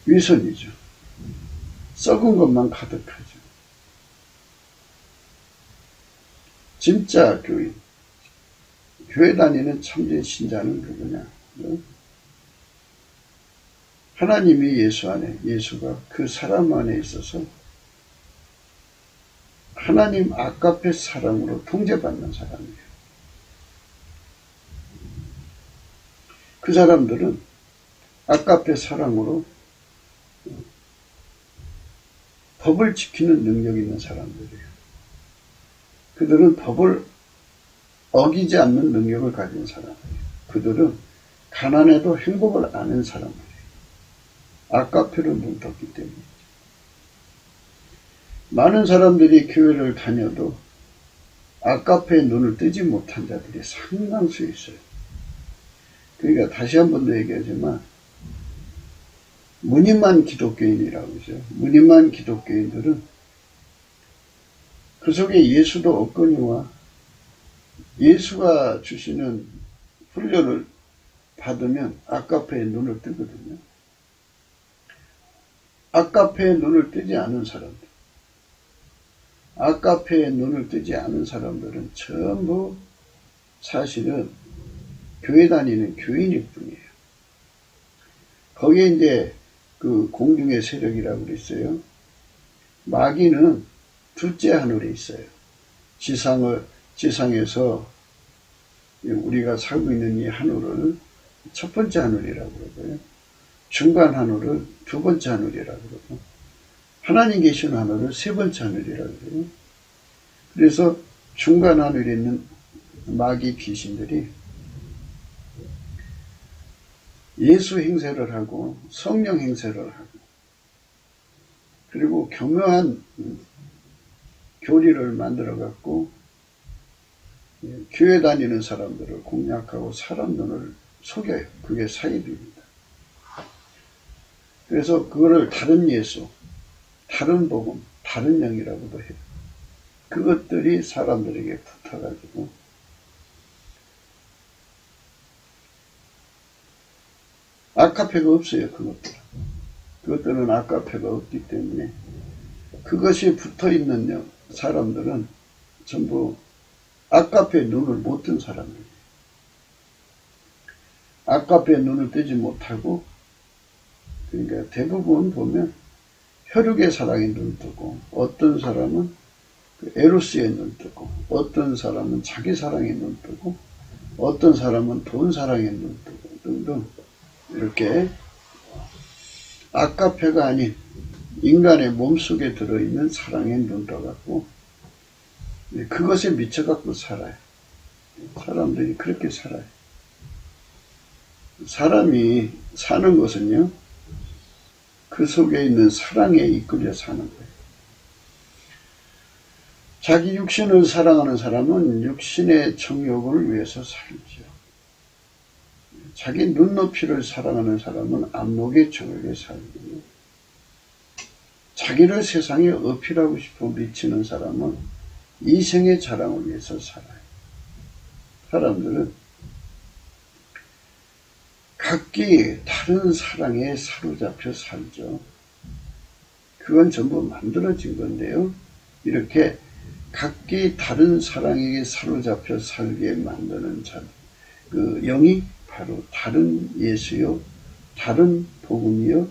위선이죠. 썩은 것만 가득하죠. 진짜 교인, 교회 다니는 참된 신자는 누구냐? 하나님이 예수 안에, 예수가 그 사람 안에 있어서 하나님 아까페 사랑으로 통제받는 사람이에요. 그 사람들은 아까페 사랑으로 법을 지키는 능력 있는 사람들이에요. 그들은 법을 어기지 않는 능력을 가진 사람이에요. 그들은 가난해도 행복을 아는 사람이에요. 아까페로 눈 떴기 때문에. 많은 사람들이 교회를 다녀도 아까페에 눈을 뜨지 못한 자들이 상당수 있어요. 그러니까 다시 한 번 더 얘기하지만 무늬만 기독교인이라고 하죠. 무늬만 기독교인들은 그 속에 예수도 없거니와 예수가 주시는 훈련을 받으면 아까페에 눈을 뜨거든요. 아까페에 눈을 뜨지 않은 사람들, 아까페에 눈을 뜨지 않은 사람들은 전부 사실은 교회 다니는 교인일 뿐이에요. 거기에 이제 그 공중의 세력이라고 그랬어요. 마귀는 둘째 하늘에 있어요. 지상에서 우리가 살고 있는 이 하늘을 첫 번째 하늘이라고 그러고요. 중간 하늘을 두 번째 하늘이라고 그러고, 하나님 계신 하늘을 세 번째 하늘이라고 그래요. 그래서 중간 하늘에 있는 마귀 귀신들이 예수 행세를 하고 성령 행세를 하고 그리고 교묘한 교리를 만들어 갖고 교회 다니는 사람들을 공략하고 사람 눈을 속여요. 그게 사이비입니다. 그래서 그거를 다른 예수, 다른 복음, 다른 영이라고도 해요. 그것들이 사람들에게 붙어가지고 아카페가 없어요. 그것들은 아카페가 없기 때문에 그것이 붙어있는 사람들은 전부 아카페에 눈을 못 뜬 사람들이에요. 아카페에 눈을 뜨지 못하고, 그러니까 대부분 보면 혈육의 사랑에 눈 뜨고, 어떤 사람은 에로스에 눈 뜨고, 어떤 사람은 자기 사랑에 눈 뜨고, 어떤 사람은 돈 사랑에 눈 뜨고 등등 이렇게 아카페가 아닌 인간의 몸속에 들어있는 사랑에 눈 떠갖고 그것에 미쳐갖고 살아요. 사람들이 그렇게 살아요. 사람이 사는 것은요, 그 속에 있는 사랑에 이끌려 사는 거예요. 자기 육신을 사랑하는 사람은 육신의 정욕을 위해서 살죠. 자기 눈높이를 사랑하는 사람은 안목의 정욕에 살고요. 자기를 세상에 어필하고 싶어 미치는 사람은 이생의 자랑을 위해서 살아요. 사람들은 각기 다른 사랑에 사로잡혀 살죠. 그건 전부 만들어진 건데요. 이렇게 각기 다른 사랑에게 사로잡혀 살게 만드는 자, 그 영이 바로 다른 예수요, 다른 복음이요,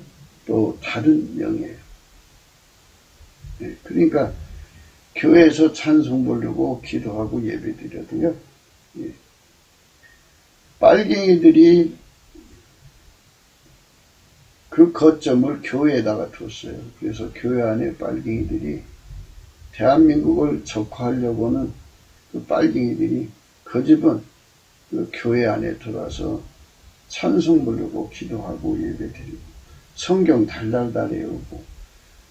또 다른 영이에요. 그러니까 교회에서 찬송 부르고 기도하고 예배드려도요, 빨갱이들이 그 거점을 교회에다가 뒀어요. 그래서 교회 안에 빨갱이들이 대한민국을 적화하려고는 그 빨갱이들이 그 집은 그 교회 안에 들어와서 찬송 부르고 기도하고 예배드리고 성경 달달달 외우고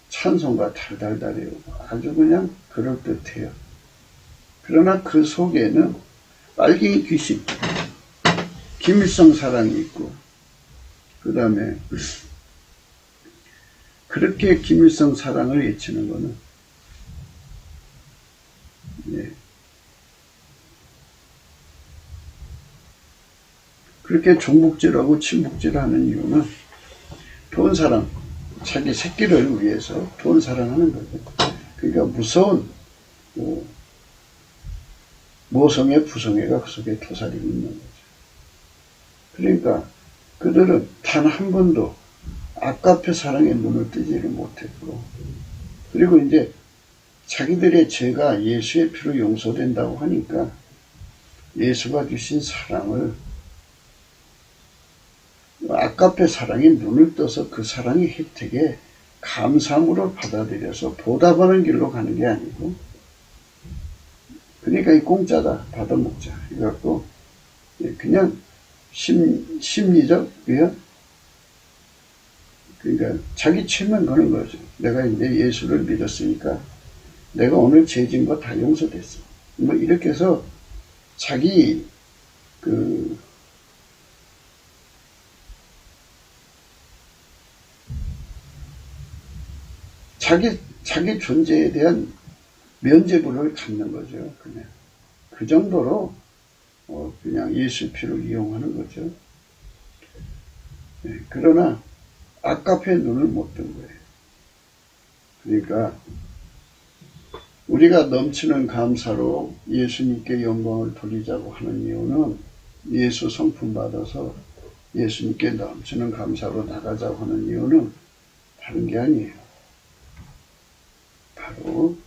찬송가 달달달 외우고 아주 그냥 그럴듯해요. 그러나 그 속에는 빨갱이 귀신, 김일성 사랑이 있고, 그 다음에 그렇게 김일성 사랑을 외치는 거는 그렇게 종북질하고 친북질하는 이유는 돈 사랑, 자기 새끼를 위해서 돈 사랑하는 거죠. 그러니까 무서운 모성애, 부성애가 그 속에 도사리고 있는 거죠. 그러니까 그들은 단 한 번도 아까페 사랑의 눈을 뜨지를 못했고, 그리고 이제 자기들의 죄가 예수의 피로 용서된다고 하니까 예수가 주신 사랑을 아까페 사랑의 눈을 떠서 그 사랑의 혜택에 감사함으로 받아들여서 보답하는 길로 가는 게 아니고, 그러니까 이 공짜다 받아먹자 이래갖고 그냥 심리적 위협, 그러니까 자기 죄만 거는 거죠. 내가 이제 예수를 믿었으니까 내가 오늘 죄진 거 다 용서됐어. 뭐 이렇게 해서 자기 자기 존재에 대한 면죄부를 갖는 거죠. 그냥 그 정도로 그냥 예수 피를 이용하는 거죠. 그러나 아까페 눈을 못 뜬 거예요. 그러니까 우리가 넘치는 감사로 예수님께 영광을 돌리자고 하는 이유는 예수 성품 받아서 예수님께 넘치는 감사로 나가자고 하는 이유는 다른 게 아니에요. 바로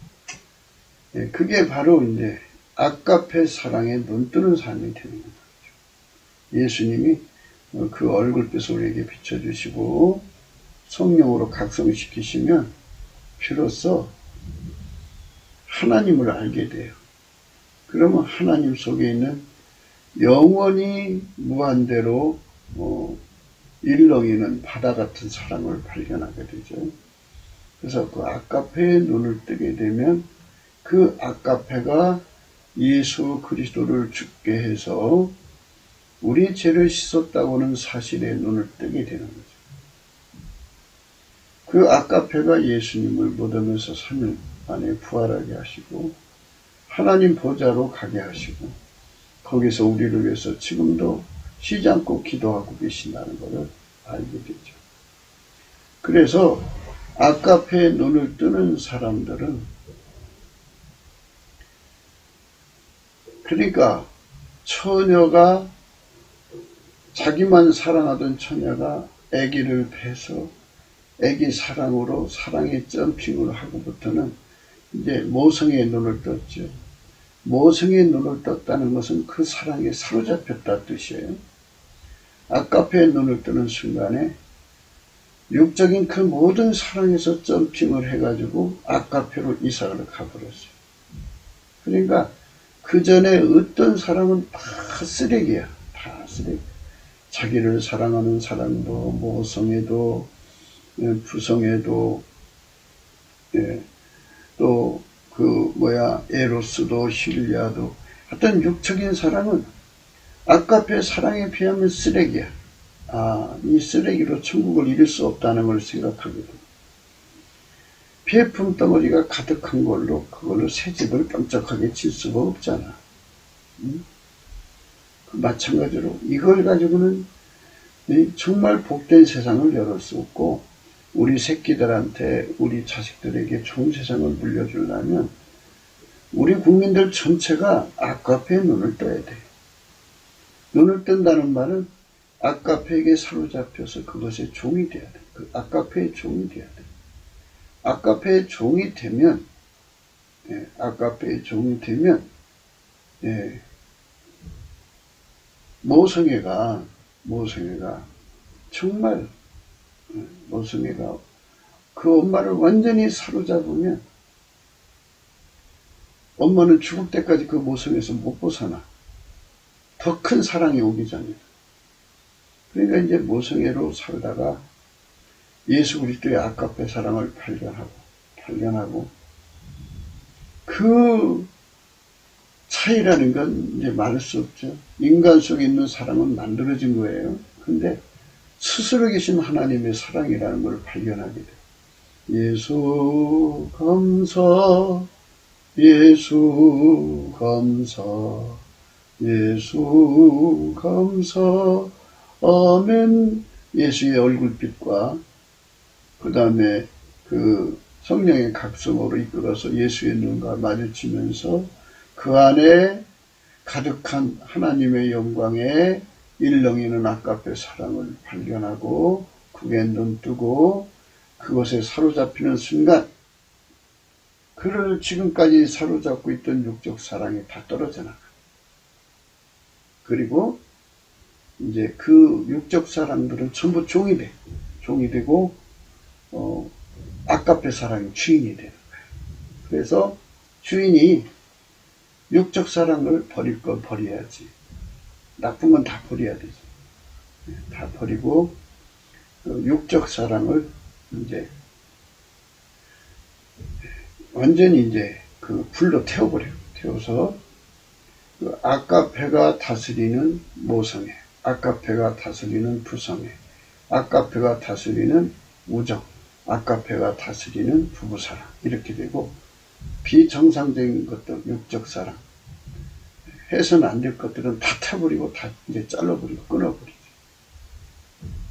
그게 바로 이제 아까페 사랑에 눈뜨는 삶이 되는 거죠. 예수님이 그 얼굴빛을 우리에게 비춰주시고 성령으로 각성시키시면 비로소 하나님을 알게 돼요. 그러면 하나님 속에 있는 영원히 무한대로 일렁이는 바다 같은 사랑을 발견하게 되죠. 그래서 그 아까페의 눈을 뜨게 되면 그 아까페가 예수 그리스도를 죽게 해서 우리 죄를 씻었다고는 사실에 눈을 뜨게 되는 거죠. 그 아까페가 예수님을 무덤에서 3일 만에 부활하게 하시고 하나님 보좌로 가게 하시고 거기서 우리를 위해서 지금도 쉬지 않고 기도하고 계신다는 것을 알게 되죠. 그래서 아까페에 눈을 뜨는 사람들은, 그러니까 처녀가, 자기만 사랑하던 처녀가 아기를 패서 아기 사랑으로 사랑의 점핑을 하고부터는 이제 모성의 눈을 떴죠. 모성의 눈을 떴다는 것은 그 사랑에 사로잡혔다 뜻이에요. 아까페의 눈을 뜨는 순간에 육적인 그 모든 사랑에서 점핑을 해가지고 아까페로 이사를 가버렸어요. 그러니까 그 전에 어떤 사랑은 다 쓰레기야. 다 쓰레기. 자기를 사랑하는 사랑도, 모성애도, 부성애도, 또 에로스도, 힐리아도, 하여튼 육적인 사랑은 아까페 사랑에 비하면 쓰레기야. 이 쓰레기로 천국을 이룰 수 없다는 걸 생각하게 됩니다. 비품 덩어리가 가득한 걸로 그걸로 새 집을 깜짝하게 칠 수가 없잖아. 마찬가지로 이걸 가지고는 정말 복된 세상을 열을 수 없고, 우리 새끼들한테, 우리 자식들에게 좋은 세상을 물려주려면 우리 국민들 전체가 아까페에 눈을 떠야 돼. 눈을 뜬다는 말은 아까페에게 사로잡혀서 그것의 종이 돼야 돼. 그 아까페의 종이 돼야 돼. 아까페의 종이 되면, 아까페의 종이 되면, 모성애가 정말, 모성애가 그 엄마를 완전히 사로잡으면 엄마는 죽을 때까지 그 모성에서 못 벗어나. 더 큰 사랑이 오기 전에. 그러니까 이제 모성애로 살다가 예수 그리스도의 아까페 사랑을 발견하고 그 차이라는 건 이제 말할 수 없죠. 인간 속에 있는 사랑은 만들어진 거예요. 근데 스스로 계신 하나님의 사랑이라는 걸 발견하게 돼요. 예수 감사, 예수 감사, 예수 감사, 아멘. 예수의 얼굴빛과 그 다음에 그 성령의 각성으로 이끌어서 예수의 눈과 마주치면서 그 안에 가득한 하나님의 영광에 일렁이는 아까페 사랑을 발견하고 그게 눈뜨고 그것에 사로잡히는 순간 그를 지금까지 사로잡고 있던 육적 사랑이 다 떨어져 나가. 그리고 이제 그 육적 사랑들은 전부 종이 돼. 종이 되고 아까페 사랑이 주인이 되는 거예요. 그래서 주인이 육적 사랑을 버릴 건 버려야지. 나쁜 건 다 버려야 되지. 다 버리고 육적 사랑을 이제 완전히 이제 그 불로 태워버려요. 태워서 그 아까페가 다스리는 모성애, 아까페가 다스리는 부성애, 아까페가 다스리는 우정, 아까페가 다스리는 부부사랑 이렇게 되고 비정상적인 것들, 육적 사랑 해서는 안 될 것들은 다 타버리고 다 이제 잘라버리고 끊어버리죠.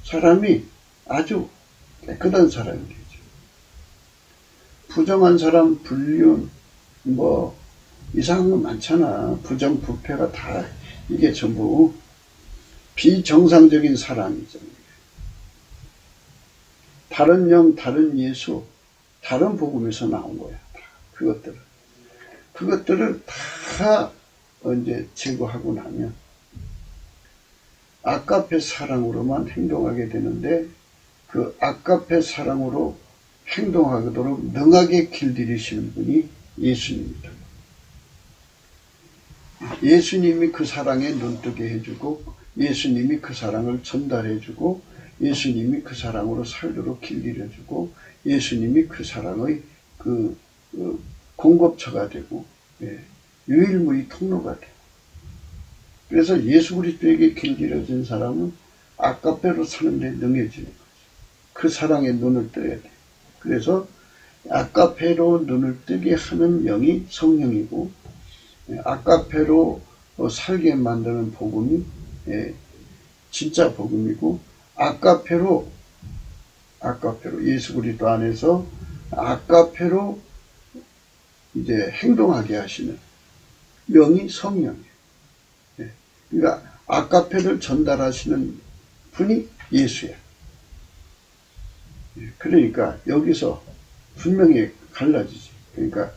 사람이 아주 깨끗한 사람이 되죠. 부정한 사람, 불륜, 뭐 이상한 거 많잖아. 부정부패가 다 이게 전부 비정상적인 사람이잖아요. 다른 영, 다른 예수, 다른 복음에서 나온 거야. 그것들을 다 이제 제거하고 나면 아까페 사랑으로만 행동하게 되는데 그 아까페 사랑으로 행동하도록 능하게 길들이시는 분이 예수님입니다. 예수님이 그 사랑에 눈뜨게 해주고 예수님이 그 사랑을 전달해주고 예수님이 그 사랑으로 살도록 길들여주고 예수님이 그 사랑의 그 공급처가 되고 유일무이 통로가 되고 그래서 예수 그리스도에게 길들여진 사람은 아까페로 사는데 능해지는 거죠. 그 사랑에 눈을 떠야 돼. 그래서 아까페로 눈을 뜨게 하는 영이 성령이고 아까페로 살게 만드는 복음이 진짜 복음이고 아까페로 예수 그리스도 안에서 아까페로 이제 행동하게 하시는 영이 성령이에요. 그러니까 아까페를 전달하시는 분이 예수야. 그러니까 여기서 분명히 갈라지지. 그러니까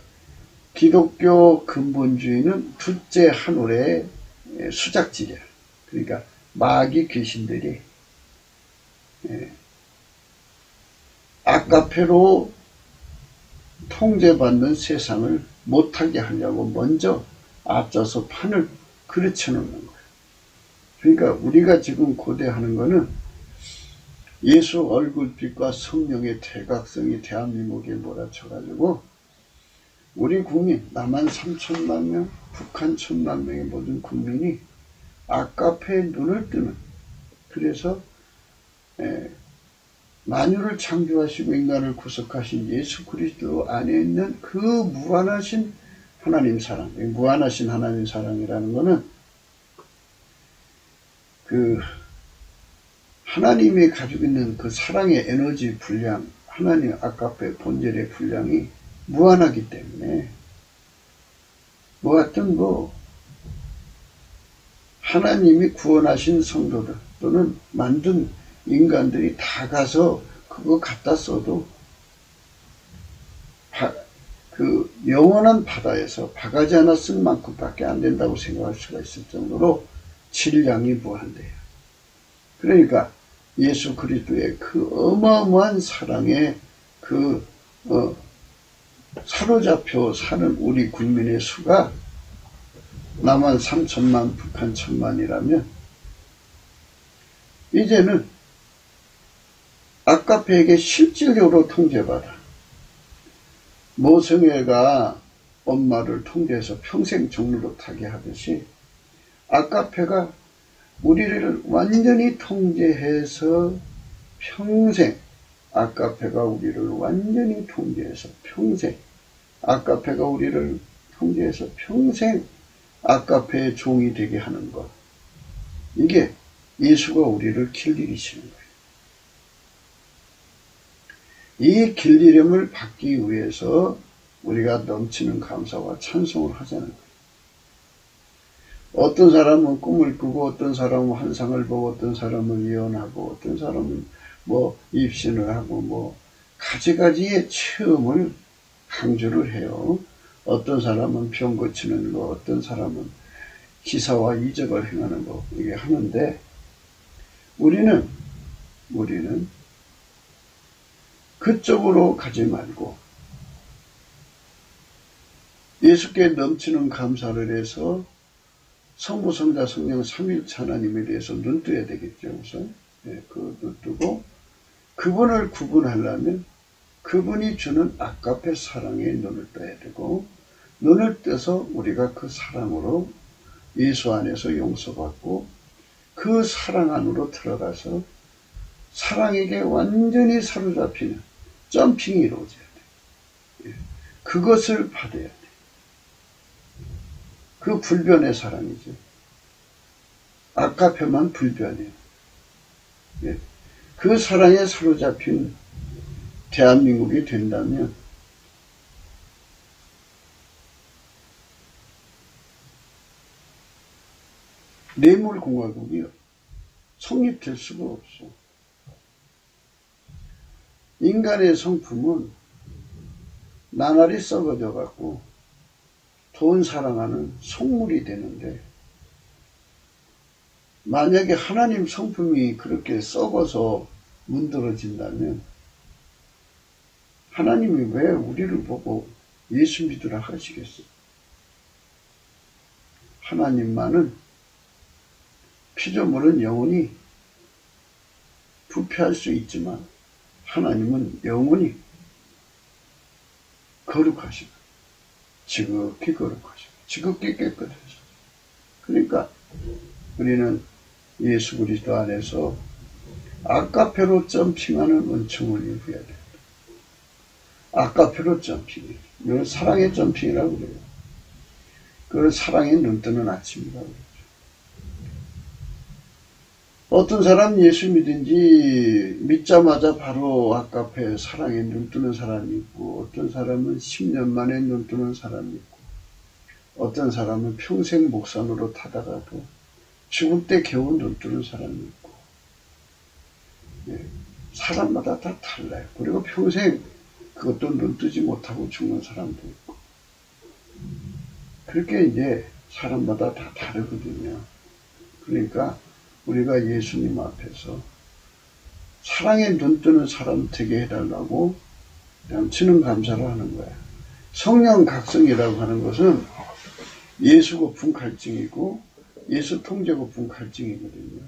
기독교 근본주의는 둘째 한올의 수작질이야. 그러니까 마귀 귀신들이 아까페로 통제받는 세상을 못하게 하려고 먼저 앞서서 판을 그르쳐 놓는 거예요. 그러니까 우리가 지금 고대하는 거는 예수 얼굴빛과 성령의 대각성이 대한민국에 몰아쳐가지고 우리 국민, 남한 3천만 명, 북한 1,000만 명의 모든 국민이 아까페에 눈을 뜨는 그래서 만유를 창조하시고 인간을 구속하신 예수 그리스도 안에 있는 그 무한하신 하나님 사랑, 무한하신 하나님 사랑이라는 것은 그 하나님이 가지고 있는 그 사랑의 에너지 분량, 하나님 아까페 본질의 분량이 무한하기 때문에 하여튼 하나님이 구원하신 성도들 또는 만든 인간들이 다 가서 그거 갖다 써도 그 영원한 바다에서 바가지 하나 쓴 만큼밖에 안 된다고 생각할 수가 있을 정도로 질량이 무한대요. 그러니까 예수 그리스도의 그 어마어마한 사랑에 사로잡혀 사는 우리 국민의 수가 남한 3천만, 북한 1,000만이라면 이제는 아카페에게 실질적으로 통제받아 모성애가 엄마를 통제해서 평생 종로로 타게 하듯이 아카페가 우리를 완전히 통제해서 평생 아카페가 우리를 완전히 통제해서 평생 아카페가 우리를 통제해서 평생 아카페의 종이 되게 하는 것. 이게 예수가 우리를 길들이시는 거예요. 이 길들임을 받기 위해서 우리가 넘치는 감사와 찬송을 하자는 거예요. 어떤 사람은 꿈을 꾸고 어떤 사람은 환상을 보고 어떤 사람은 예언하고 어떤 사람은 입신을 하고 가지가지의 체험을 강조를 해요. 어떤 사람은 병 고치는 거, 어떤 사람은 기사와 이적을 행하는 거, 이게 하는데, 우리는 그쪽으로 가지 말고, 예수께 넘치는 감사를 해서 성부, 성자, 성령, 삼위일체 하나님에 대해서 눈 떠야 되겠죠, 우선. 그 눈 뜨고, 그분을 구분하려면 그분이 주는 아카페 사랑에 눈을 떠야 되고, 눈을 떠서 우리가 그 사랑으로 예수 안에서 용서받고 그 사랑 안으로 들어가서 사랑에게 완전히 사로잡히는 점핑이 이루어져야 돼. 그것을 받아야 돼. 그 불변의 사랑이죠. 아카페만 불변이에요. 그 사랑에 사로잡힌 대한민국이 된다면 뇌물공화국이요. 성립될 수가 없어. 인간의 성품은 나날이 썩어져 갖고 돈 사랑하는 속물이 되는데, 만약에 하나님 성품이 그렇게 썩어서 문드러진다면 하나님이 왜 우리를 보고 예수 믿으라 하시겠어? 하나님만은 피조물은 영원히 부패할 수 있지만 하나님은 영원히 거룩하시고 지극히 거룩하시고 지극히 깨끗하시고, 그러니까 우리는 예수 그리스도 안에서 아카페로 점핑하는 은총을 입어야 된다. 아카페로 점핑, 이걸 사랑의 점핑이라고 그래요. 그걸 사랑의 눈뜨는 아침이라고 그래요. 어떤 사람 예수 믿은지 믿자마자 바로 아카페 사랑에 눈뜨는 사람이 있고, 어떤 사람은 10년 만에 눈뜨는 사람이 있고, 어떤 사람은 평생 목산으로 타다가도 죽을 때 겨우 눈뜨는 사람이 있고, 사람마다 다 달라요. 그리고 평생 그것도 눈뜨지 못하고 죽는 사람도 있고, 그렇게 이제 사람마다 다 다르거든요. 그러니까 우리가 예수님 앞에서 사랑에 눈뜨는 사람 되게 해달라고 넘치는 감사를 하는 거야. 성령 각성이라고 하는 것은 예수 고품 갈증이고 예수 통제 고품 갈증이거든요.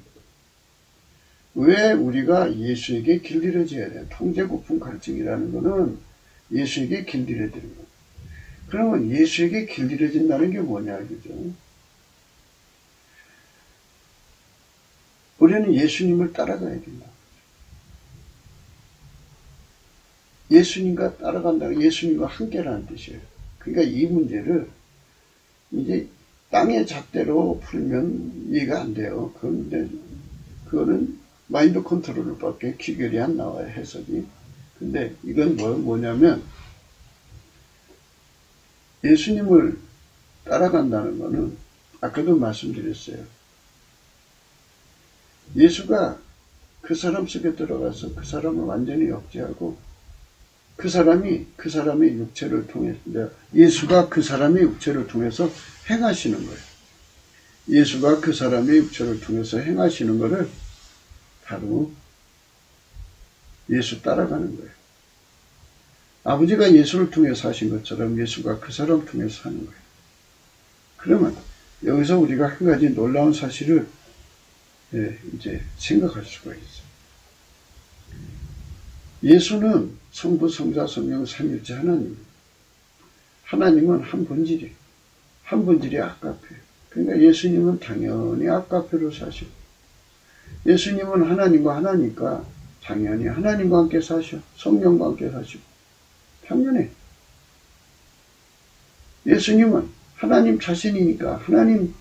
왜 우리가 예수에게 길들여져야 돼? 통제 고품 갈증이라는 거는 예수에게 길들여지는 거야. 그러면 예수에게 길들여진다는 게 뭐냐, 그죠? 우리는 예수님을 따라가야 된다. 예수님과 따라간다는, 예수님과 함께라는 뜻이에요. 그러니까 이 문제를 이제 땅의 잣대로 풀면 이해가 안 돼요. 그거는 마인드 컨트롤밖에 귀결이 안 나와요, 해석이. 근데 이건 뭐냐면, 예수님을 따라간다는 것은 아까도 말씀드렸어요. 예수가 그 사람 속에 들어가서 그 사람을 완전히 억제하고 그 사람의 육체를 통해서 예수가 그 사람의 육체를 통해서 행하시는 거예요. 예수가 그 사람의 육체를 통해서 행하시는 것을 바로 예수 따라가는 거예요. 아버지가 예수를 통해서 하신 것처럼 예수가 그 사람을 통해서 하는 거예요. 그러면 여기서 우리가 한 가지 놀라운 사실을 이제 생각할 수가 있어요. 예수는 성부, 성자, 성령, 삼위일체 하나님. 하나님은 한 본질이에요. 한 본질이 아까페예요. 그러니까 예수님은 당연히 아까페로 사시고, 예수님은 하나님과 하나니까 당연히 하나님과 함께 사셔. 성령과 함께 사시고. 당연해. 예수님은 하나님 자신이니까 하나님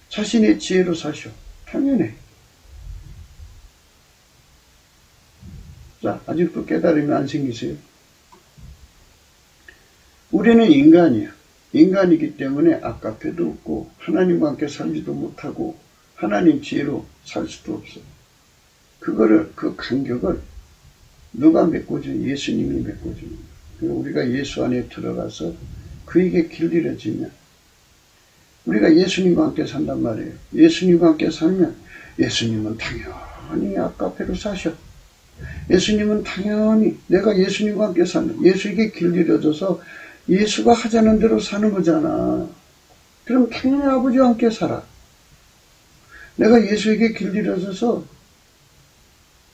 자신의 지혜로 사셔. 당연해. 자, 아직도 깨달음이 안 생기세요? 우리는 인간이야. 인간이기 때문에 아까페도 없고 하나님과 함께 살지도 못하고 하나님 지혜로 살 수도 없어. 그 간격을 누가 메꿔주냐? 예수님이 메꿔주는 거야. 우리가 예수 안에 들어가서 그에게 길들여지면 우리가 예수님과 함께 산단 말이에요. 예수님과 함께 살면 예수님은 당연히 아까페로 사셔. 예수님은 당연히 내가 예수님과 함께 사는 예수에게 길들여져서 예수가 하자는 대로 사는 거잖아. 그럼 당연히 아버지와 함께 살아. 내가 예수에게 길들여져서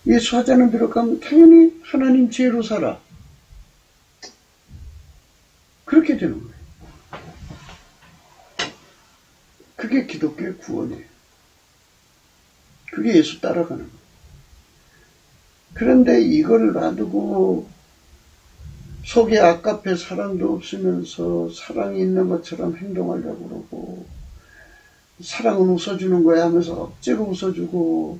예수 하자는 대로 가면 당연히 하나님 지혜로 살아. 그렇게 되는 거예요. 그게 기독교의 구원이에요. 그게 예수 따라가는 거예요. 그런데 이걸 놔두고 속에 아깝게 사랑도 없으면서 사랑이 있는 것처럼 행동하려고 그러고 사랑은 웃어주는 거야 하면서 억지로 웃어주고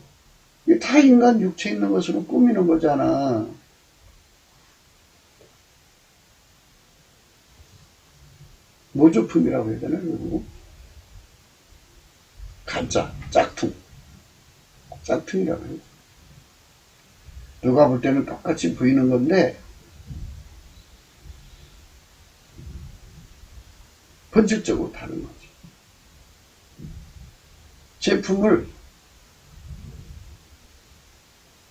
이게 다 인간 육체 있는 것으로 꾸미는 거잖아. 모조품이라고 해야 되나? 그리고 가짜, 짝퉁이라고 해요. 누가 볼 때는 똑같이 보이는 건데 본질적으로 다른 거지. 제품을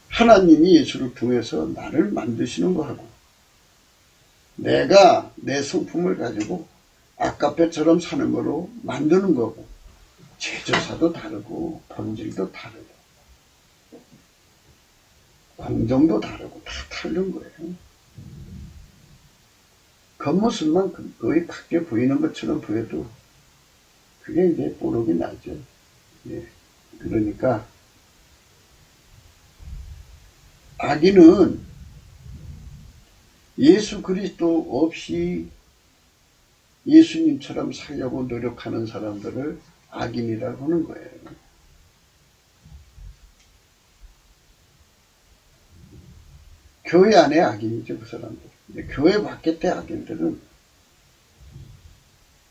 하나님이 예수를 통해서 나를 만드시는 거하고 내가 내 성품을 가지고 아까페처럼 사는 거로 만드는 거고 제조사도 다르고 본질도 다르고 공정도 다르고 다 다른 거예요. 겉모습만 거의 같게 보이는 것처럼 보여도 그게 이제 뽀록이 나죠. 예. 그러니까 악인은 예수 그리스도 없이 예수님처럼 살려고 노력하는 사람들을 악인이라고 하는 거예요. 교회 안에 악인이죠, 그 사람들. 교회 밖의 악인들은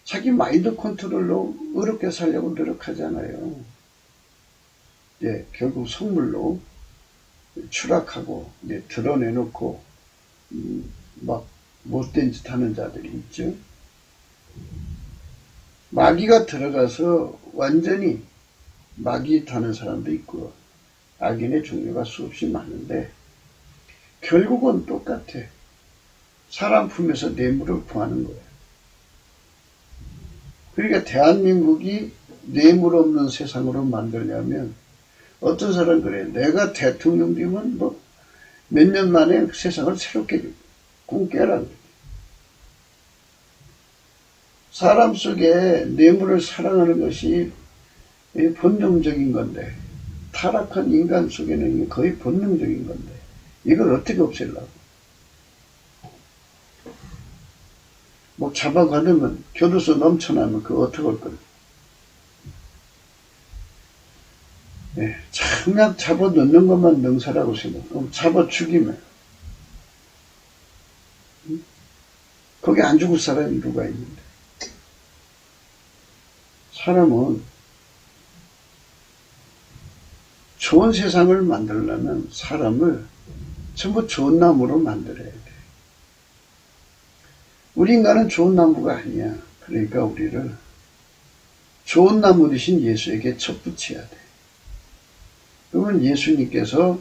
자기 마인드 컨트롤로 어렵게 살려고 노력하잖아요. 예, 결국 속물로 추락하고 드러내놓고 막 못된 짓 하는 자들이 있죠. 마귀가 들어가서 완전히 마귀 타는 사람도 있고 악인의 종류가 수없이 많은데 결국은 똑같아. 사람 품에서 뇌물을 구하는 거예요. 그러니까 대한민국이 뇌물 없는 세상으로 만들려면 어떤 사람 그래. 내가 대통령 되면 뭐 몇 년 만에 세상을 새롭게 꿈깨라. 사람 속에 뇌물을 사랑하는 것이 본능적인 건데 타락한 인간 속에는 거의 본능적인 건데 이걸 어떻게 없애려고? 뭐 잡아가려면 교도소 넘쳐나면 그거 어떻게 할 거야? 예, 그냥 잡아 넣는 것만 능사라고 생각. 그럼 잡아 죽이면 거기 안 죽을 사람이 누가 있는데? 사람은 좋은 세상을 만들려면 사람을 전부 좋은 나무로 만들어야 돼. 우리 인간은 좋은 나무가 아니야. 그러니까 우리를 좋은 나무 대신 예수에게 첩붙여야 돼. 그러면 예수님께서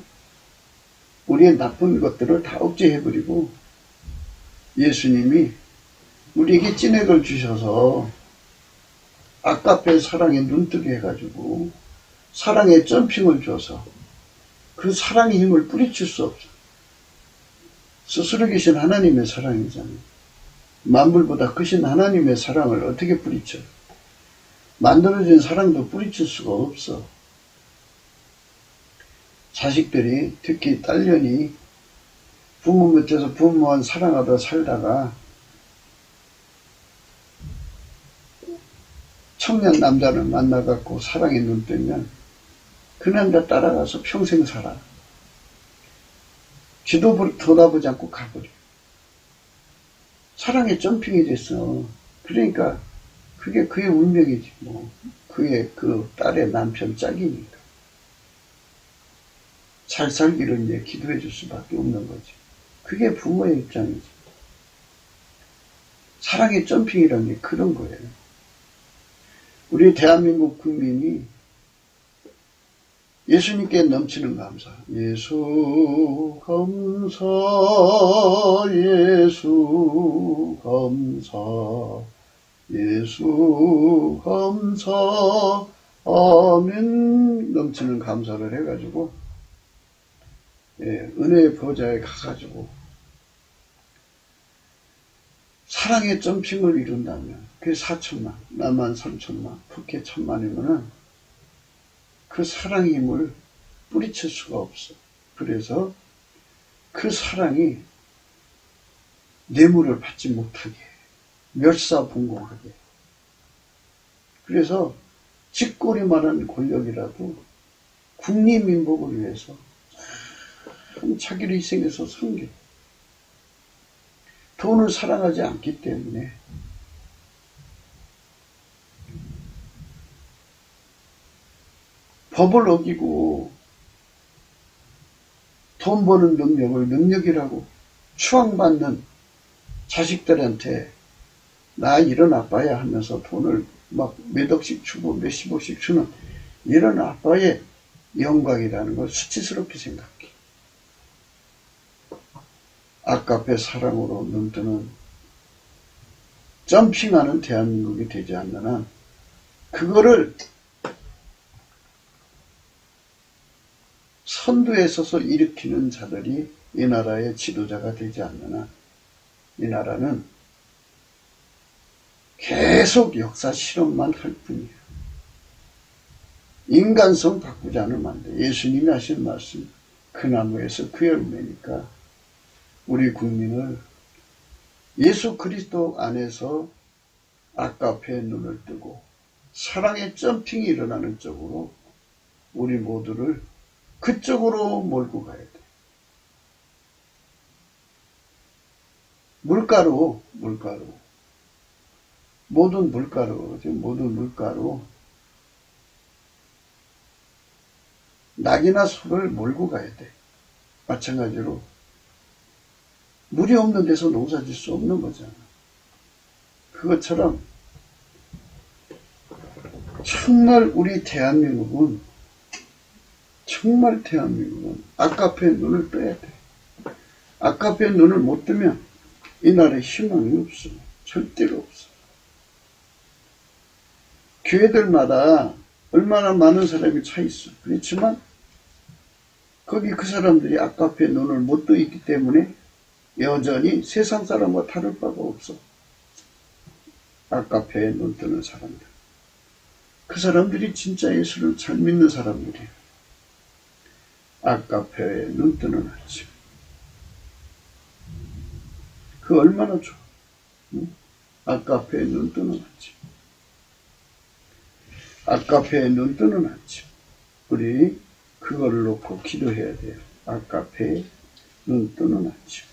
우리의 나쁜 것들을 다 억제해버리고 예수님이 우리에게 찐액을 주셔서 아까페 사랑에 눈뜨게 해가지고 사랑의 점핑을 줘서 그 사랑의 힘을 뿌리칠 수 없어. 스스로 계신 하나님의 사랑이잖아요. 만물보다 크신 하나님의 사랑을 어떻게 뿌리쳐? 만들어진 사랑도 뿌리칠 수가 없어. 자식들이, 특히 딸년이 부모 밑에서 부모만 사랑하다 살다가 청년 남자를 만나갖고 사랑에 눈 뜨면 그 남자 따라가서 평생 살아. 뒤도 돌아보지 않고 가버려. 사랑에 점핑이 됐어. 그러니까 그게 그의 운명이지 뭐. 그의 그 딸의 남편 짝이니까. 잘 살기를 이제 기도해 줄 수밖에 없는 거지. 그게 부모의 입장이지. 사랑의 점핑이라는 게 그런 거예요. 우리 대한민국 국민이 예수님께 넘치는 감사. 예수 감사, 예수 감사, 예수 감사, 아멘. 넘치는 감사를 해가지고, 은혜의 보좌에 가가지고, 사랑의 점핑을 이룬다면, 그게 4천만, 나만 3천만, 북해 1,000만이면은, 그 사랑의 힘을 뿌리칠 수가 없어. 그래서 그 사랑이 뇌물을 받지 못하게, 멸사분공하게. 그래서 쥐꼬리만한 권력이라도 국리민복을 위해서 자기를 희생해서 섬겨. 돈을 사랑하지 않기 때문에 법을 어기고 돈 버는 능력을 능력이라고 추앙받는 자식들한테 나 이런 아빠야 하면서 돈을 막 몇 억씩 주고 몇십억씩 주는 이런 아빠의 영광이라는 걸 수치스럽게 생각해. 아까페 사랑으로 눈뜨는 점핑하는 대한민국이 되지 않는 한 그거를 선두에 서서 일으키는 자들이 이 나라의 지도자가 되지 않는 한 이 나라는 계속 역사 실험만 할 뿐이에요. 인간성 바꾸지 않으면 안 돼. 예수님이 하신 말씀, 그 나무에서 그 열매니까 우리 국민을 예수 그리스도 안에서 아까페의 눈을 뜨고 사랑의 점핑이 일어나는 쪽으로 우리 모두를 그쪽으로 몰고 가야 돼. 물가로 모든 물가로 낙이나 소를 몰고 가야 돼. 마찬가지로 물이 없는 데서 농사 질 수 없는 거잖아. 그것처럼 정말 우리 대한민국은 아까페의 눈을 떠야 돼. 아까페의 눈을 못 뜨면 이 나라에 희망이 없어. 절대로 없어. 교회들마다 얼마나 많은 사람이 차 있어. 그렇지만 거기 그 사람들이 아까페의 눈을 못 떠 있기 때문에 여전히 세상 사람과 다를 바가 없어. 아까페에 눈 뜨는 사람들. 그 사람들이 진짜 예수를 잘 믿는 사람들이에요. 아까페에 눈 뜨는 아침. 그 얼마나 좋아. 응? 아까페에 눈 뜨는 아침. 아까페에 눈 뜨는 아침. 우리 그거를 놓고 기도해야 돼요. 아까페에 눈 뜨는 아침.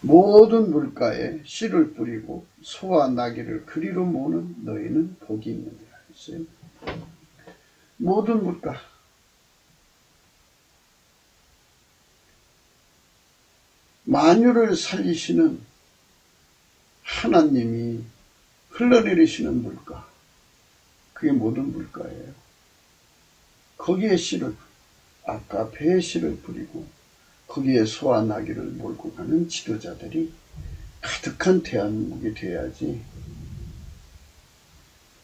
모든 물가에 씨를 뿌리고 소와 나귀를 그리로 모으는 너희는 복이 있느니라 했어요. 모든 물가. 만유를 살리시는 하나님이 흘러내리시는 물가. 그게 모든 물가예요. 거기에 씨를, 아까 배에 씨를 뿌리고 거기에 소와 나귀를 몰고 가는 지도자들이 가득한 대한민국이 돼야지.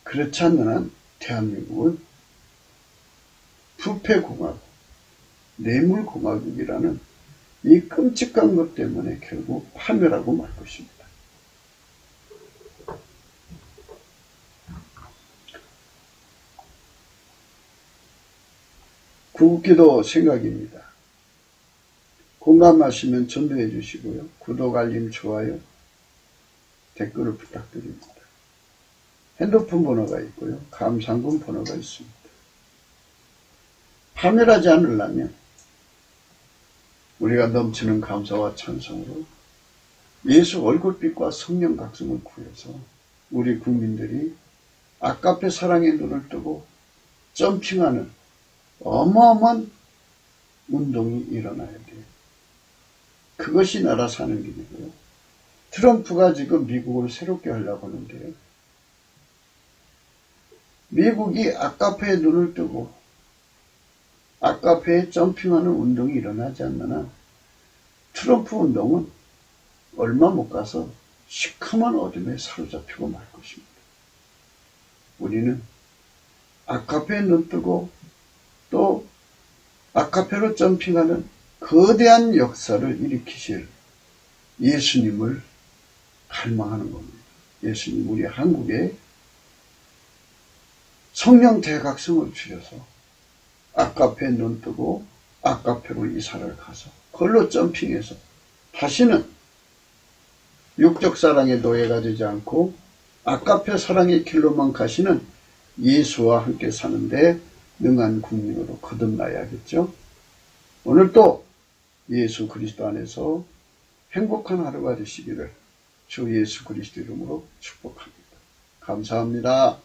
그렇지 않는 한 대한민국은 부패공화국, 뇌물공화국이라는 이 끔찍한 것 때문에 결국 파멸하고 말 것입니다. 구국기도 생각입니다. 공감하시면 전도해 주시고요. 구독, 알림, 좋아요, 댓글을 부탁드립니다. 핸드폰 번호가 있고요. 감상금 번호가 있습니다. 파멸하지 않으려면 우리가 넘치는 감사와 찬송으로 예수 얼굴빛과 성령 각성을 구해서 우리 국민들이 아까페 사랑의 눈을 뜨고 점핑하는 어마어마한 운동이 일어나야 돼요. 그것이 나라 사는 길이고요. 트럼프가 지금 미국을 새롭게 하려고 하는데요. 미국이 아까페에 눈을 뜨고 아까페에 점핑하는 운동이 일어나지 않는 한 트럼프 운동은 얼마 못 가서 시커먼 어둠에 사로잡히고 말 것입니다. 우리는 아카페에 눈 뜨고 또 아카페로 점핑하는 거대한 역사를 일으키실 예수님을 갈망하는 겁니다. 예수님 우리 한국에 성령 대각성을 주셔서 아카페에 눈 뜨고 아카페로 이사를 가서 그걸로 점핑해서 다시는 육적 사랑의 노예가 되지 않고 아카페 사랑의 길로만 가시는 예수와 함께 사는데 능한 국민으로 거듭나야겠죠. 오늘 또 예수 그리스도 안에서 행복한 하루가 되시기를 주 예수 그리스도 이름으로 축복합니다. 감사합니다.